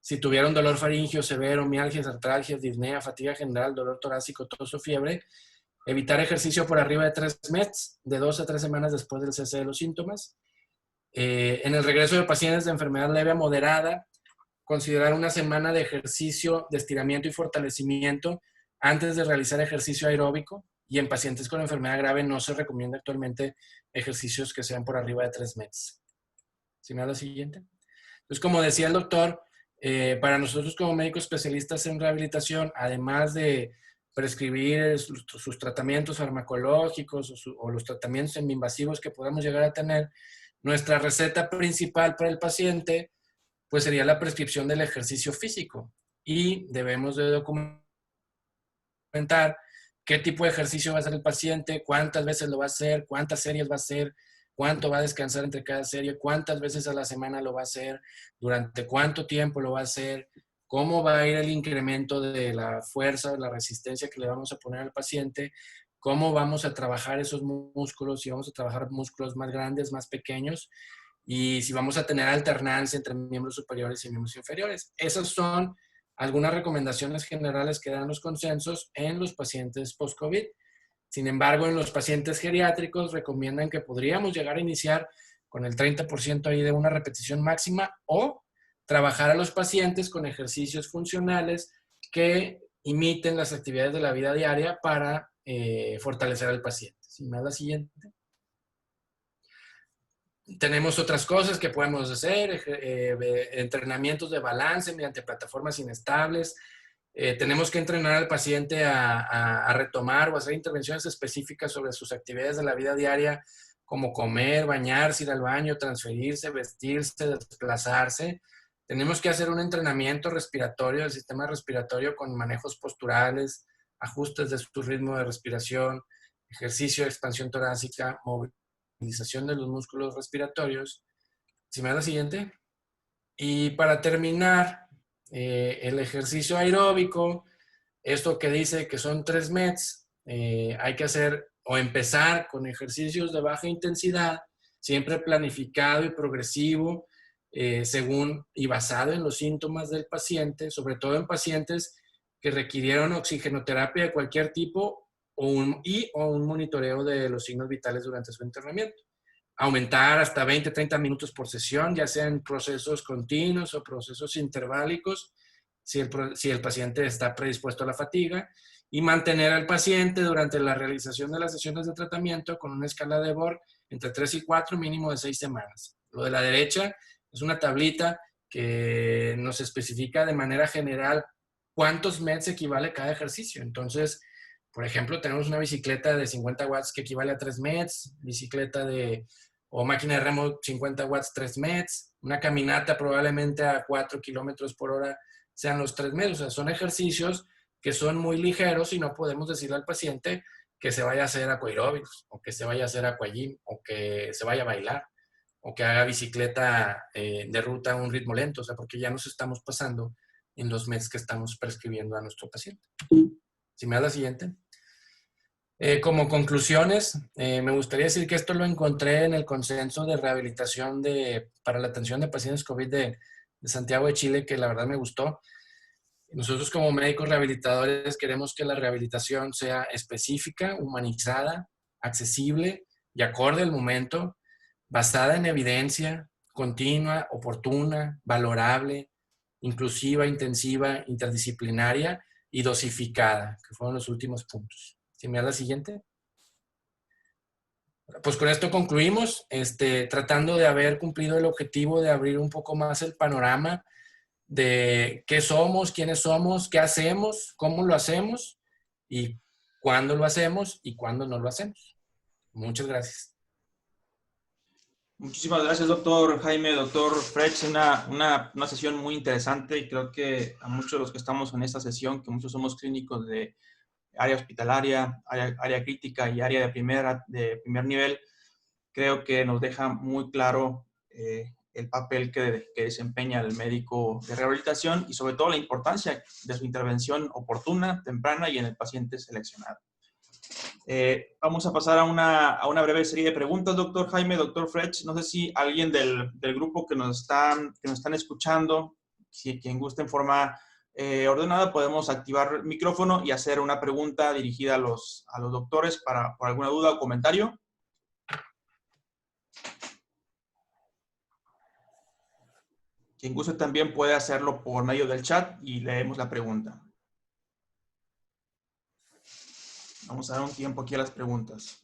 Si tuvieron dolor faríngeo severo, mialgias, artralgias, disnea, fatiga general, dolor torácico, tos o fiebre, evitar ejercicio por arriba de 3 METs, de 2 a 3 semanas después del cese de los síntomas. En el regreso de pacientes de enfermedad leve a moderada, considerar una semana de ejercicio, de estiramiento y fortalecimiento antes de realizar ejercicio aeróbico. Y en pacientes con enfermedad grave no se recomienda actualmente ejercicios que sean por arriba de 3 METs. ¿Sí me da la siguiente? Entonces, como decía el doctor, para nosotros como médicos especialistas en rehabilitación, además de prescribir sus tratamientos farmacológicos o los tratamientos invasivos que podamos llegar a tener, nuestra receta principal para el paciente pues sería la prescripción del ejercicio físico. Y debemos de documentar qué tipo de ejercicio va a hacer el paciente, cuántas veces lo va a hacer, cuántas series va a hacer, cuánto va a descansar entre cada serie, cuántas veces a la semana lo va a hacer, durante cuánto tiempo lo va a hacer, cómo va a ir el incremento de la fuerza o la resistencia que le vamos a poner al paciente, cómo vamos a trabajar esos músculos, si vamos a trabajar músculos más grandes, más pequeños, y si vamos a tener alternancia entre miembros superiores y miembros inferiores. Esas son algunas recomendaciones generales que dan los consensos en los pacientes post-COVID. Sin embargo, en los pacientes geriátricos recomiendan que podríamos llegar a iniciar con el 30% ahí de una repetición máxima o trabajar a los pacientes con ejercicios funcionales que imiten las actividades de la vida diaria para fortalecer al paciente. ¿Sí me da la siguiente? Tenemos otras cosas que podemos hacer, entrenamientos de balance mediante plataformas inestables. Tenemos que entrenar al paciente a retomar o hacer intervenciones específicas sobre sus actividades de la vida diaria, como comer, bañarse, ir al baño, transferirse, vestirse, desplazarse. Tenemos que hacer un entrenamiento respiratorio del sistema respiratorio con manejos posturales, ajustes de su ritmo de respiración, ejercicio de expansión torácica, movilización de los músculos respiratorios. ¿Sí me da la siguiente? Y para terminar, el ejercicio aeróbico, esto que dice que son 3 METs, hay que hacer o empezar con ejercicios de baja intensidad, siempre planificado y progresivo, según y basado en los síntomas del paciente, sobre todo en pacientes que requirieron oxigenoterapia de cualquier tipo o un monitoreo de los signos vitales durante su internamiento. Aumentar hasta 20-30 minutos por sesión, ya sea en procesos continuos o procesos interválicos, si el paciente está predispuesto a la fatiga, y mantener al paciente durante la realización de las sesiones de tratamiento con una escala de Borg entre 3 y 4, mínimo de 6 semanas. Lo de la derecha es una tablita que nos especifica de manera general cuántos METs equivale cada ejercicio. Entonces, por ejemplo, tenemos una bicicleta de 50 watts que equivale a 3 METs, o máquina de remo 50 watts, 3 METs, una caminata probablemente a 4 kilómetros por hora sean los 3 METs. O sea, son ejercicios que son muy ligeros y no podemos decirle al paciente que se vaya a hacer aquaerobics, o que se vaya a hacer aquagym, o que se vaya a bailar, o que haga bicicleta de ruta a un ritmo lento, o sea, porque ya nos estamos pasando en los METs que estamos prescribiendo a nuestro paciente. Si me da la siguiente. Como conclusiones, me gustaría decir que esto lo encontré en el consenso de rehabilitación para la atención de pacientes COVID de Santiago de Chile, que la verdad me gustó. Nosotros como médicos rehabilitadores queremos que la rehabilitación sea específica, humanizada, accesible y acorde al momento, basada en evidencia, continua, oportuna, valorable, inclusiva, intensiva, interdisciplinaria y dosificada, que fueron los últimos puntos. ¿Sí me da la siguiente? pues con esto concluimos, tratando de haber cumplido el objetivo de abrir un poco más el panorama de qué somos, quiénes somos, qué hacemos, cómo lo hacemos y cuándo lo hacemos y cuándo no lo hacemos. Muchas gracias. Muchísimas gracias, doctor Jaime, doctor Frech. Una sesión muy interesante y creo que a muchos de los que estamos en esta sesión, que muchos somos clínicos de área hospitalaria, área crítica y área de primer nivel, creo que nos deja muy claro el papel que desempeña el médico de rehabilitación y sobre todo la importancia de su intervención oportuna, temprana y en el paciente seleccionado. Vamos a pasar a una breve serie de preguntas, doctor Jaime, doctor Frech. No sé si alguien del grupo que nos están escuchando, si quien guste en forma ordenada, podemos activar el micrófono y hacer una pregunta dirigida a los doctores por alguna duda o comentario. Quien guste también puede hacerlo por medio del chat y leemos la pregunta. Vamos a dar un tiempo aquí a las preguntas.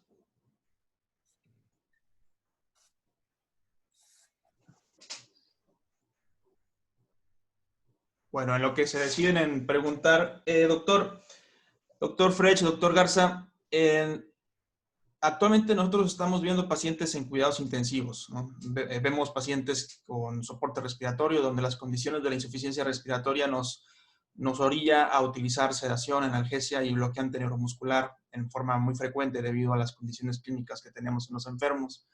Bueno, en lo que se deciden en preguntar, doctor Frech, doctor Garza, actualmente nosotros estamos viendo pacientes en cuidados intensivos, ¿no? Vemos pacientes con soporte respiratorio donde las condiciones de la insuficiencia respiratoria nos orilla a utilizar sedación, analgesia y bloqueante neuromuscular en forma muy frecuente debido a las condiciones clínicas que tenemos en los enfermos.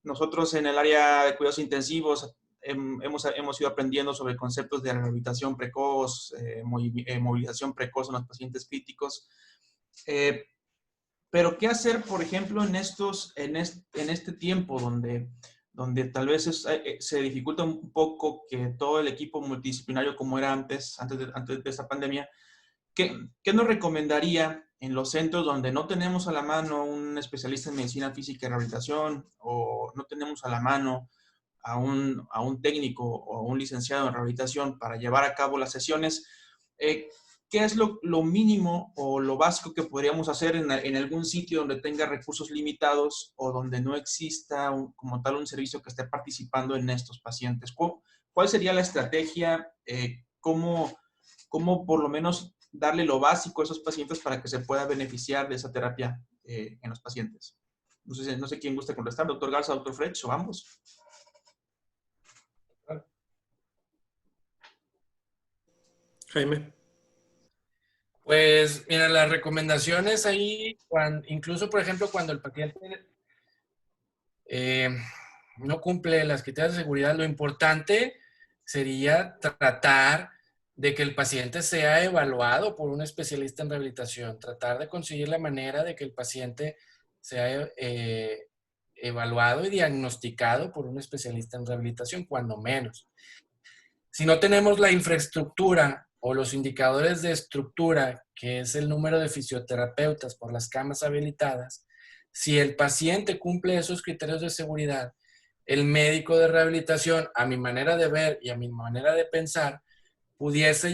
Nosotros en el área de cuidados intensivos hemos ido aprendiendo sobre conceptos de rehabilitación precoz, movilización precoz en los pacientes críticos. Pero ¿qué hacer, por ejemplo, en este tiempo donde tal vez se dificulta un poco que todo el equipo multidisciplinario como era antes de esta pandemia? ¿Qué nos recomendaría en los centros donde no tenemos a la mano un especialista en medicina física y rehabilitación o no tenemos a la mano a un técnico o a un licenciado en rehabilitación para llevar a cabo las sesiones? ¿Qué es lo mínimo o lo básico que podríamos hacer en algún sitio donde tenga recursos limitados o donde no exista como tal un servicio que esté participando en estos pacientes? ¿Cuál sería la estrategia? ¿Cómo por lo menos darle lo básico a esos pacientes para que se pueda beneficiar de esa terapia en los pacientes? No sé quién gusta contestar, doctor Garza, doctor Frech, o ambos. Jaime. Pues, mira, las recomendaciones ahí, incluso, por ejemplo, cuando el paciente no cumple las criterios de seguridad, lo importante sería tratar de que el paciente sea evaluado por un especialista en rehabilitación, tratar de conseguir la manera de que el paciente sea evaluado y diagnosticado por un especialista en rehabilitación, cuando menos. Si no tenemos la infraestructura o los indicadores de estructura, que es el número de fisioterapeutas por las camas habilitadas, si el paciente cumple esos criterios de seguridad, el médico de rehabilitación, a mi manera de ver y a mi manera de pensar, pudiese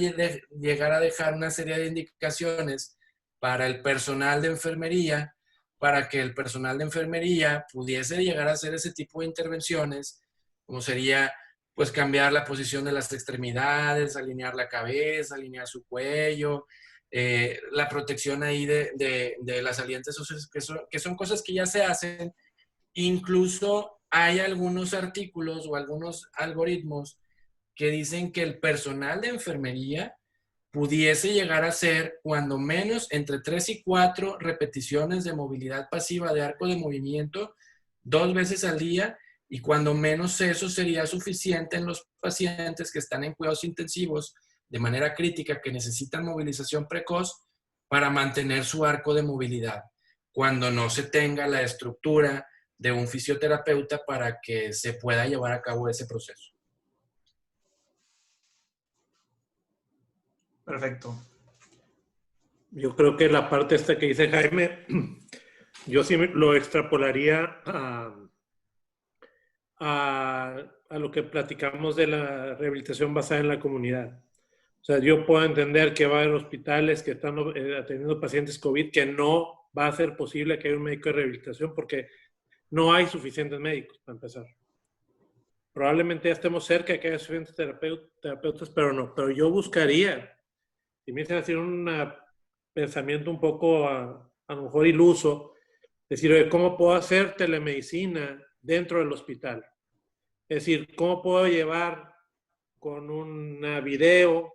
llegar a dejar una serie de indicaciones para el personal de enfermería, para que el personal de enfermería pudiese llegar a hacer ese tipo de intervenciones, como sería pues cambiar la posición de las extremidades, alinear la cabeza, alinear su cuello, la protección ahí de las salientes óseas, que son cosas que ya se hacen. Incluso hay algunos artículos o algunos algoritmos que dicen que el personal de enfermería pudiese llegar a hacer cuando menos entre 3 y 4 repeticiones de movilidad pasiva de arco de movimiento 2 veces al día, y cuando menos eso sería suficiente en los pacientes que están en cuidados intensivos de manera crítica, que necesitan movilización precoz para mantener su arco de movilidad, cuando no se tenga la estructura de un fisioterapeuta para que se pueda llevar a cabo ese proceso. Perfecto. Yo creo que la parte esta que dice Jaime, yo sí lo extrapolaría a lo que platicamos de la rehabilitación basada en la comunidad. O sea, yo puedo entender que va a haber hospitales que están atendiendo pacientes COVID que no va a ser posible que haya un médico de rehabilitación porque no hay suficientes médicos, para empezar. Probablemente ya estemos cerca de que haya suficientes terapeutas, pero no. Pero yo buscaría, si me dicen hacer un pensamiento un poco a lo mejor iluso, decir, oye, ¿cómo puedo hacer telemedicina dentro del hospital? Es decir, ¿cómo puedo llevar con un video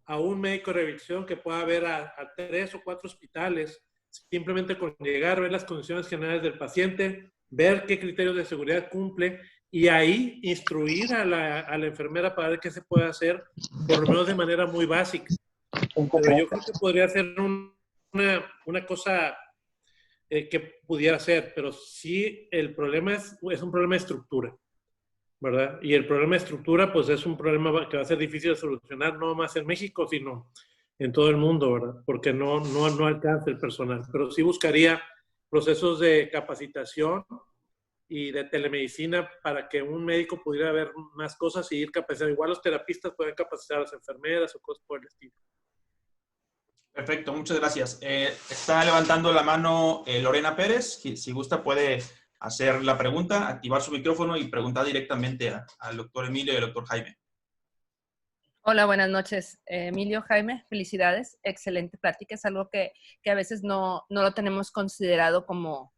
a un médico de revisión que pueda ver a 3 o 4 hospitales, simplemente con llegar, ver las condiciones generales del paciente, ver qué criterios de seguridad cumple y ahí instruir a la enfermera para ver qué se puede hacer, por lo menos de manera muy básica. Pero yo creo que podría ser una cosa que pudiera ser, pero sí el problema es un problema de estructura, ¿verdad? Y el problema de estructura, pues es un problema que va a ser difícil de solucionar, no más en México, sino en todo el mundo, ¿verdad? Porque no alcanza el personal. Pero sí buscaría procesos de capacitación y de telemedicina para que un médico pudiera ver más cosas y ir capacitando. Igual los terapistas pueden capacitar a las enfermeras o cosas por el estilo. Perfecto, muchas gracias. Está levantando la mano Lorena Pérez. Si gusta puede hacer la pregunta, activar su micrófono y preguntar directamente al doctor Emilio y al doctor Jaime. Hola, buenas noches. Emilio, Jaime, felicidades. Excelente plática. Es algo que a veces no lo tenemos considerado como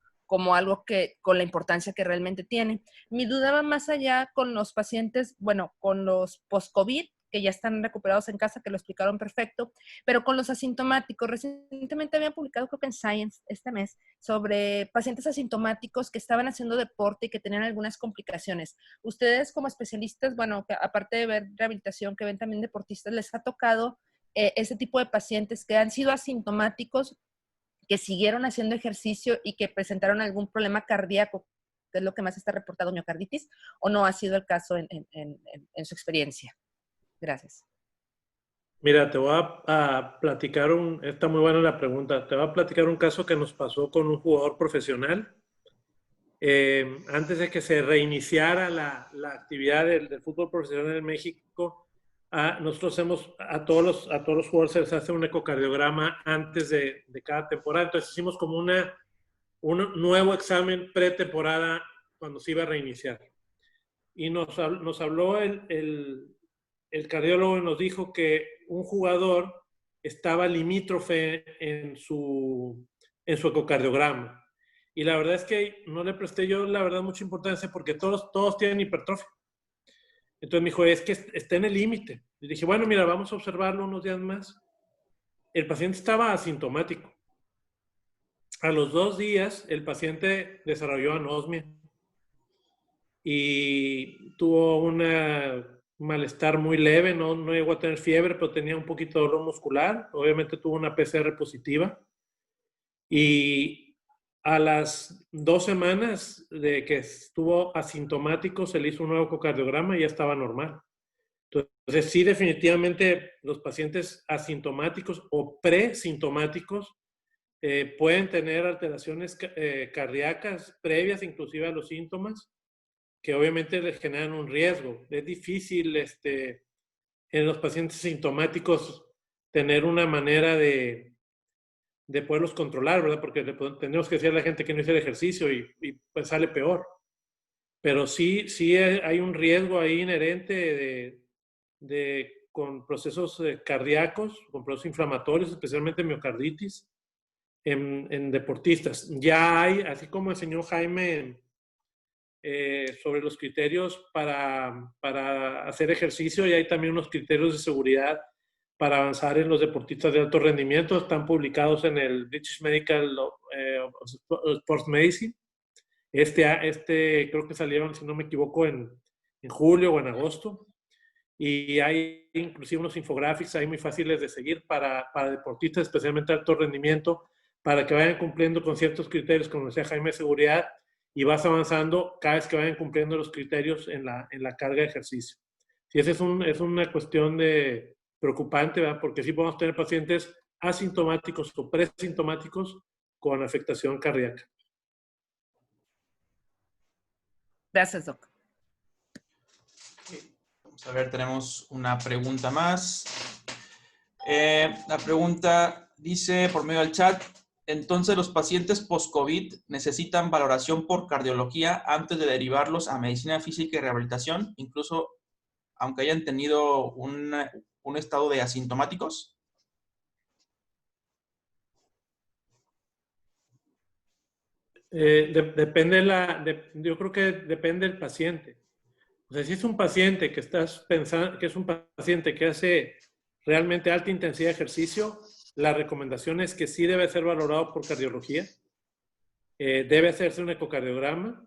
algo que con la importancia que realmente tiene. Mi duda va más allá con los pacientes, bueno, con los post-COVID, que ya están recuperados en casa, que lo explicaron perfecto, pero con los asintomáticos. Recientemente habían publicado, creo que en Science, este mes, sobre pacientes asintomáticos que estaban haciendo deporte y que tenían algunas complicaciones. Ustedes como especialistas, bueno, que aparte de ver rehabilitación, que ven también deportistas, ¿les ha tocado ese tipo de pacientes que han sido asintomáticos, que siguieron haciendo ejercicio y que presentaron algún problema cardíaco, que es lo que más está reportado, miocarditis, o no ha sido el caso en su experiencia? Gracias. Mira, te voy a platicar está muy buena la pregunta, te voy a platicar un caso que nos pasó con un jugador profesional. Antes de que se reiniciara la actividad del fútbol profesional en México, nosotros hacemos a todos los jugadores se les hace un ecocardiograma antes de cada temporada. Entonces hicimos como un nuevo examen pretemporada cuando se iba a reiniciar. Y nos habló el cardiólogo y nos dijo que un jugador estaba limítrofe en su ecocardiograma. Y la verdad es que no le presté yo, la verdad, mucha importancia porque todos tienen hipertrofia. Entonces me dijo, es que está en el límite. Y dije, bueno, mira, vamos a observarlo unos días más. El paciente estaba asintomático. A los 2 días, el paciente desarrolló anosmia y tuvo un malestar muy leve, no llegó a tener fiebre, pero tenía un poquito de dolor muscular. Obviamente tuvo una PCR positiva. Y a las 2 semanas de que estuvo asintomático, se le hizo un nuevo ecocardiograma y ya estaba normal. Entonces, sí, definitivamente los pacientes asintomáticos o presintomáticos pueden tener alteraciones cardíacas previas inclusive a los síntomas, que obviamente les generan un riesgo. Es difícil en los pacientes sintomáticos tener una manera de poderlos controlar, ¿verdad? Porque tenemos que decir a la gente que no hizo el ejercicio y pues sale peor. Pero sí hay un riesgo ahí inherente con procesos cardíacos, con procesos inflamatorios, especialmente miocarditis, en deportistas. Ya hay, así como enseñó Jaime sobre los criterios para hacer ejercicio, y hay también unos criterios de seguridad para avanzar en los deportistas de alto rendimiento. Están publicados en el British Medical Sports Medicine. Creo que salieron, si no me equivoco, en julio o en agosto. Y hay inclusive unos infográficos ahí muy fáciles de seguir para deportistas, especialmente de alto rendimiento, para que vayan cumpliendo con ciertos criterios, como decía Jaime, de seguridad, y vas avanzando cada vez que vayan cumpliendo los criterios en la carga de ejercicio. Sí, esa es una cuestión preocupante, ¿verdad? Porque sí podemos tener pacientes asintomáticos o presintomáticos con afectación cardíaca. Gracias, Doc. Vamos a ver, tenemos una pregunta más. La pregunta dice por medio del chat, entonces los pacientes post-COVID necesitan valoración por cardiología antes de derivarlos a medicina física y rehabilitación, incluso aunque hayan tenido un estado de asintomáticos. Yo creo que depende del paciente. O sea, si es un paciente que estás pensando, que es un paciente que hace realmente alta intensidad de ejercicio, la recomendación es que sí debe ser valorado por cardiología. Debe hacerse un ecocardiograma,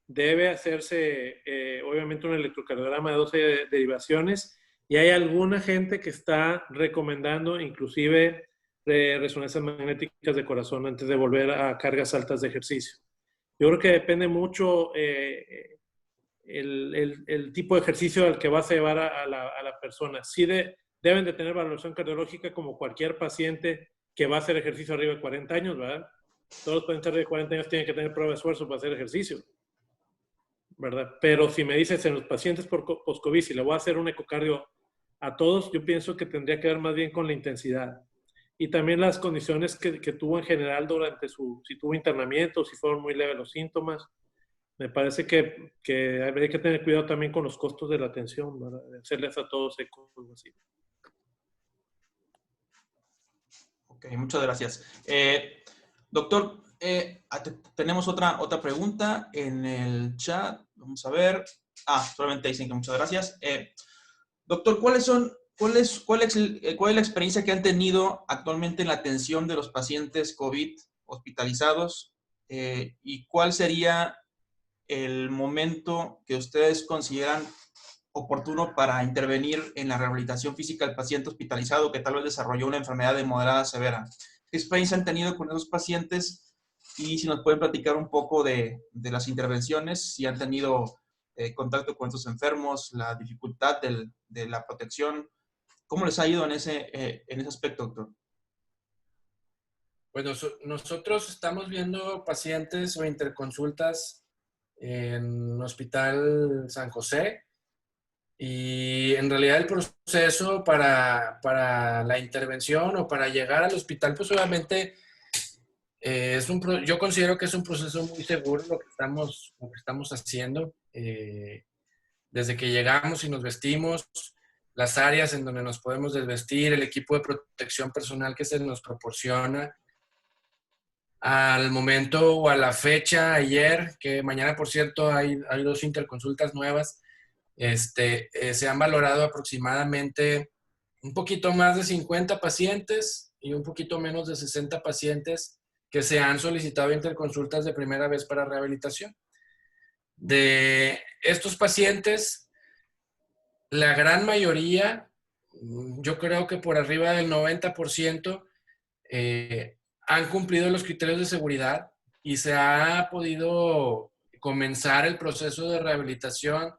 debe hacerse obviamente un electrocardiograma de 12 derivaciones, y hay alguna gente que está recomendando inclusive resonancias magnéticas de corazón antes de volver a cargas altas de ejercicio. Yo creo que depende mucho el tipo de ejercicio al que vas a llevar a la persona. Sí deben de tener valoración cardiológica como cualquier paciente que va a hacer ejercicio arriba de 40 años, ¿verdad? Todos los pacientes de 40 años tienen que tener prueba de esfuerzo para hacer ejercicio, ¿verdad? Pero si me dices en los pacientes post-COVID, si le voy a hacer un ecocardio a todos, yo pienso que tendría que ver más bien con la intensidad. Y también las condiciones que tuvo en general durante si tuvo internamiento, si fueron muy leves los síntomas. Me parece que habría que tener cuidado también con los costos de la atención, ¿verdad? De hacerles a todos eco o algo así. Ok, muchas gracias. Doctor, tenemos otra pregunta en el chat. Vamos a ver. Solamente dicen que muchas gracias. Doctor, ¿cuál es la experiencia que han tenido actualmente en la atención de los pacientes COVID hospitalizados? ¿Y cuál sería el momento que ustedes consideran oportuno para intervenir en la rehabilitación física del paciente hospitalizado que tal vez desarrolló una enfermedad de moderada a severa? ¿Qué experiencia han tenido con esos pacientes? Y si nos pueden platicar un poco de las intervenciones, si han tenido contacto con estos enfermos, la dificultad de la protección. ¿Cómo les ha ido en ese aspecto, doctor? Bueno, nosotros estamos viendo pacientes o interconsultas en Hospital San José, y en realidad el proceso para la intervención o para llegar al hospital, pues obviamente yo considero que es un proceso muy seguro lo que estamos haciendo. Desde que llegamos y nos vestimos, las áreas en donde nos podemos desvestir, el equipo de protección personal que se nos proporciona. Al momento o a la fecha, ayer, que mañana, por cierto, hay 2 interconsultas nuevas, se han valorado aproximadamente un poquito más de 50 pacientes y un poquito menos de 60 pacientes que se han solicitado interconsultas de primera vez para rehabilitación. De estos pacientes, la gran mayoría, yo creo que por arriba del 90%, han cumplido los criterios de seguridad y se ha podido comenzar el proceso de rehabilitación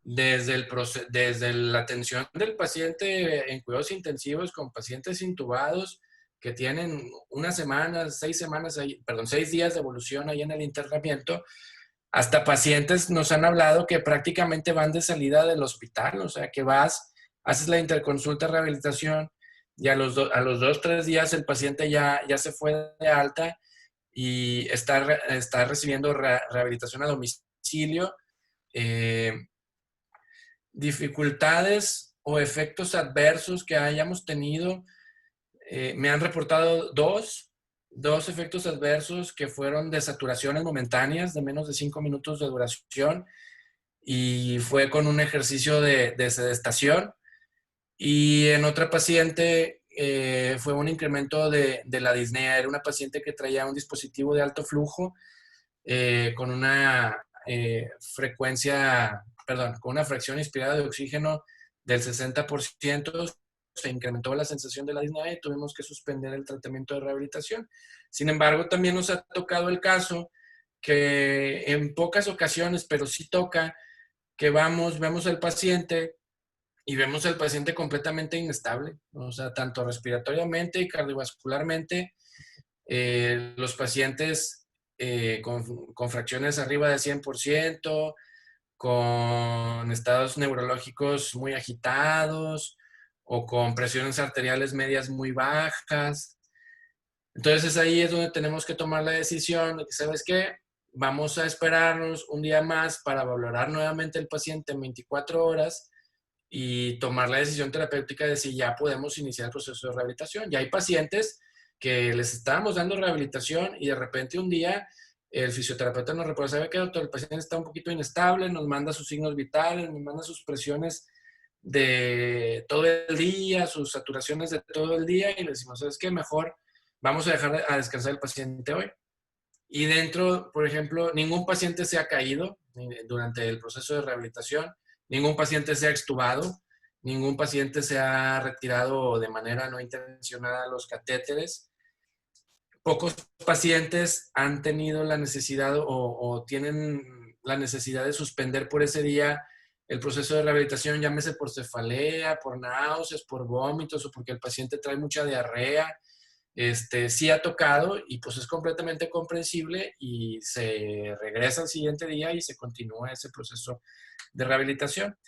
desde la atención del paciente en cuidados intensivos con pacientes intubados que tienen 6 días de evolución ahí en el internamiento, hasta pacientes nos han hablado que prácticamente van de salida del hospital, o sea que haces la interconsulta de rehabilitación y a los 2-3 días el paciente ya se fue de alta y está recibiendo rehabilitación a domicilio. Dificultades o efectos adversos que hayamos tenido, me han reportado dos efectos adversos que fueron de saturaciones momentáneas de menos de 5 minutos de duración, y fue con un ejercicio de sedestación. Y en otra paciente fue un incremento de la disnea. Era una paciente que traía un dispositivo de alto flujo con una con una fracción inspirada de oxígeno del 60%. Se incrementó la sensación de la disnea y tuvimos que suspender el tratamiento de rehabilitación. Sin embargo, también nos ha tocado el caso que en pocas ocasiones, pero sí toca, que vemos al paciente y vemos al paciente completamente inestable, o sea, tanto respiratoriamente y cardiovascularmente. Los pacientes con fracciones arriba de 100%, con estados neurológicos muy agitados o con presiones arteriales medias muy bajas. Entonces ahí es donde tenemos que tomar la decisión de que, ¿sabes qué? Vamos a esperarnos un día más para valorar nuevamente el paciente en 24 horas y tomar la decisión terapéutica de si ya podemos iniciar el proceso de rehabilitación. Ya hay pacientes que les estábamos dando rehabilitación y de repente un día el fisioterapeuta nos reporta, ¿sabe qué, doctor? El paciente está un poquito inestable, nos manda sus signos vitales, nos manda sus presiones de todo el día, sus saturaciones de todo el día y le decimos, ¿sabes qué? Mejor vamos a dejar a descansar el paciente hoy. Y dentro, por ejemplo, ningún paciente se ha caído durante el proceso de rehabilitación, ningún paciente se ha extubado, ningún paciente se ha retirado de manera no intencionada los catéteres. Pocos pacientes han tenido la necesidad o tienen la necesidad de suspender por ese día el proceso de rehabilitación, llámese por cefalea, por náuseas, por vómitos o porque el paciente trae mucha diarrea. Sí ha tocado y pues es completamente comprensible y se regresa al siguiente día y se continúa ese proceso de rehabilitación.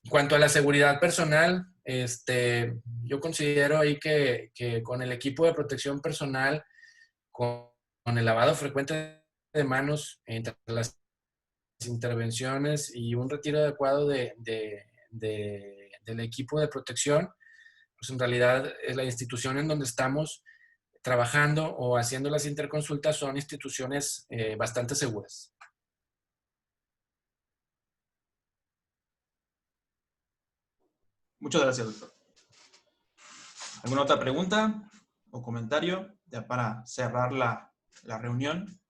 En cuanto a la seguridad personal, yo considero ahí que con el equipo de protección personal, con el lavado frecuente de manos entre las intervenciones y un retiro adecuado del equipo de protección, pues en realidad la institución en donde estamos trabajando o haciendo las interconsultas son instituciones bastante seguras. Muchas gracias, doctor. ¿Alguna otra pregunta o comentario ya para cerrar la reunión?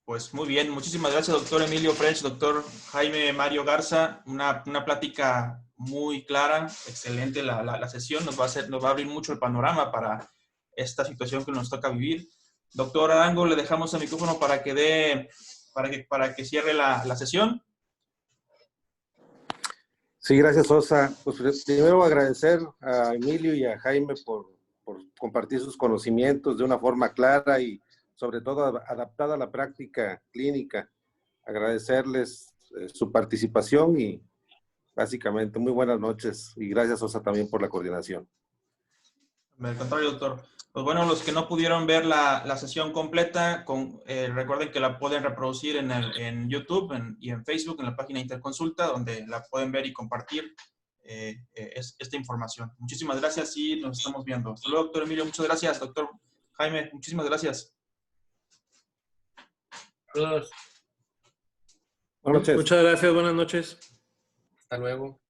Pues muy bien, muchísimas gracias, doctor Emilio French, doctor Jaime Mario Garza. Una plática muy clara, excelente la sesión. Nos va a abrir mucho el panorama para esta situación que nos toca vivir. Doctor Arango, le dejamos el micrófono para que cierre la sesión. Sí, gracias, Sosa. Pues primero agradecer a Emilio y a Jaime por compartir sus conocimientos de una forma clara y sobre todo adaptada a la práctica clínica. Agradecerles su participación y básicamente muy buenas noches y gracias, Sosa, también por la coordinación. Al contrario, doctor. Pues bueno, los que no pudieron ver la sesión completa, recuerden que la pueden reproducir en YouTube y en Facebook, en la página Interconsulta, donde la pueden ver y compartir esta información. Muchísimas gracias y nos estamos viendo. Hasta luego, doctor Emilio. Muchas gracias, doctor Jaime. Muchísimas gracias. Saludos. Buenas noches. Muchas gracias, buenas noches. Hasta luego.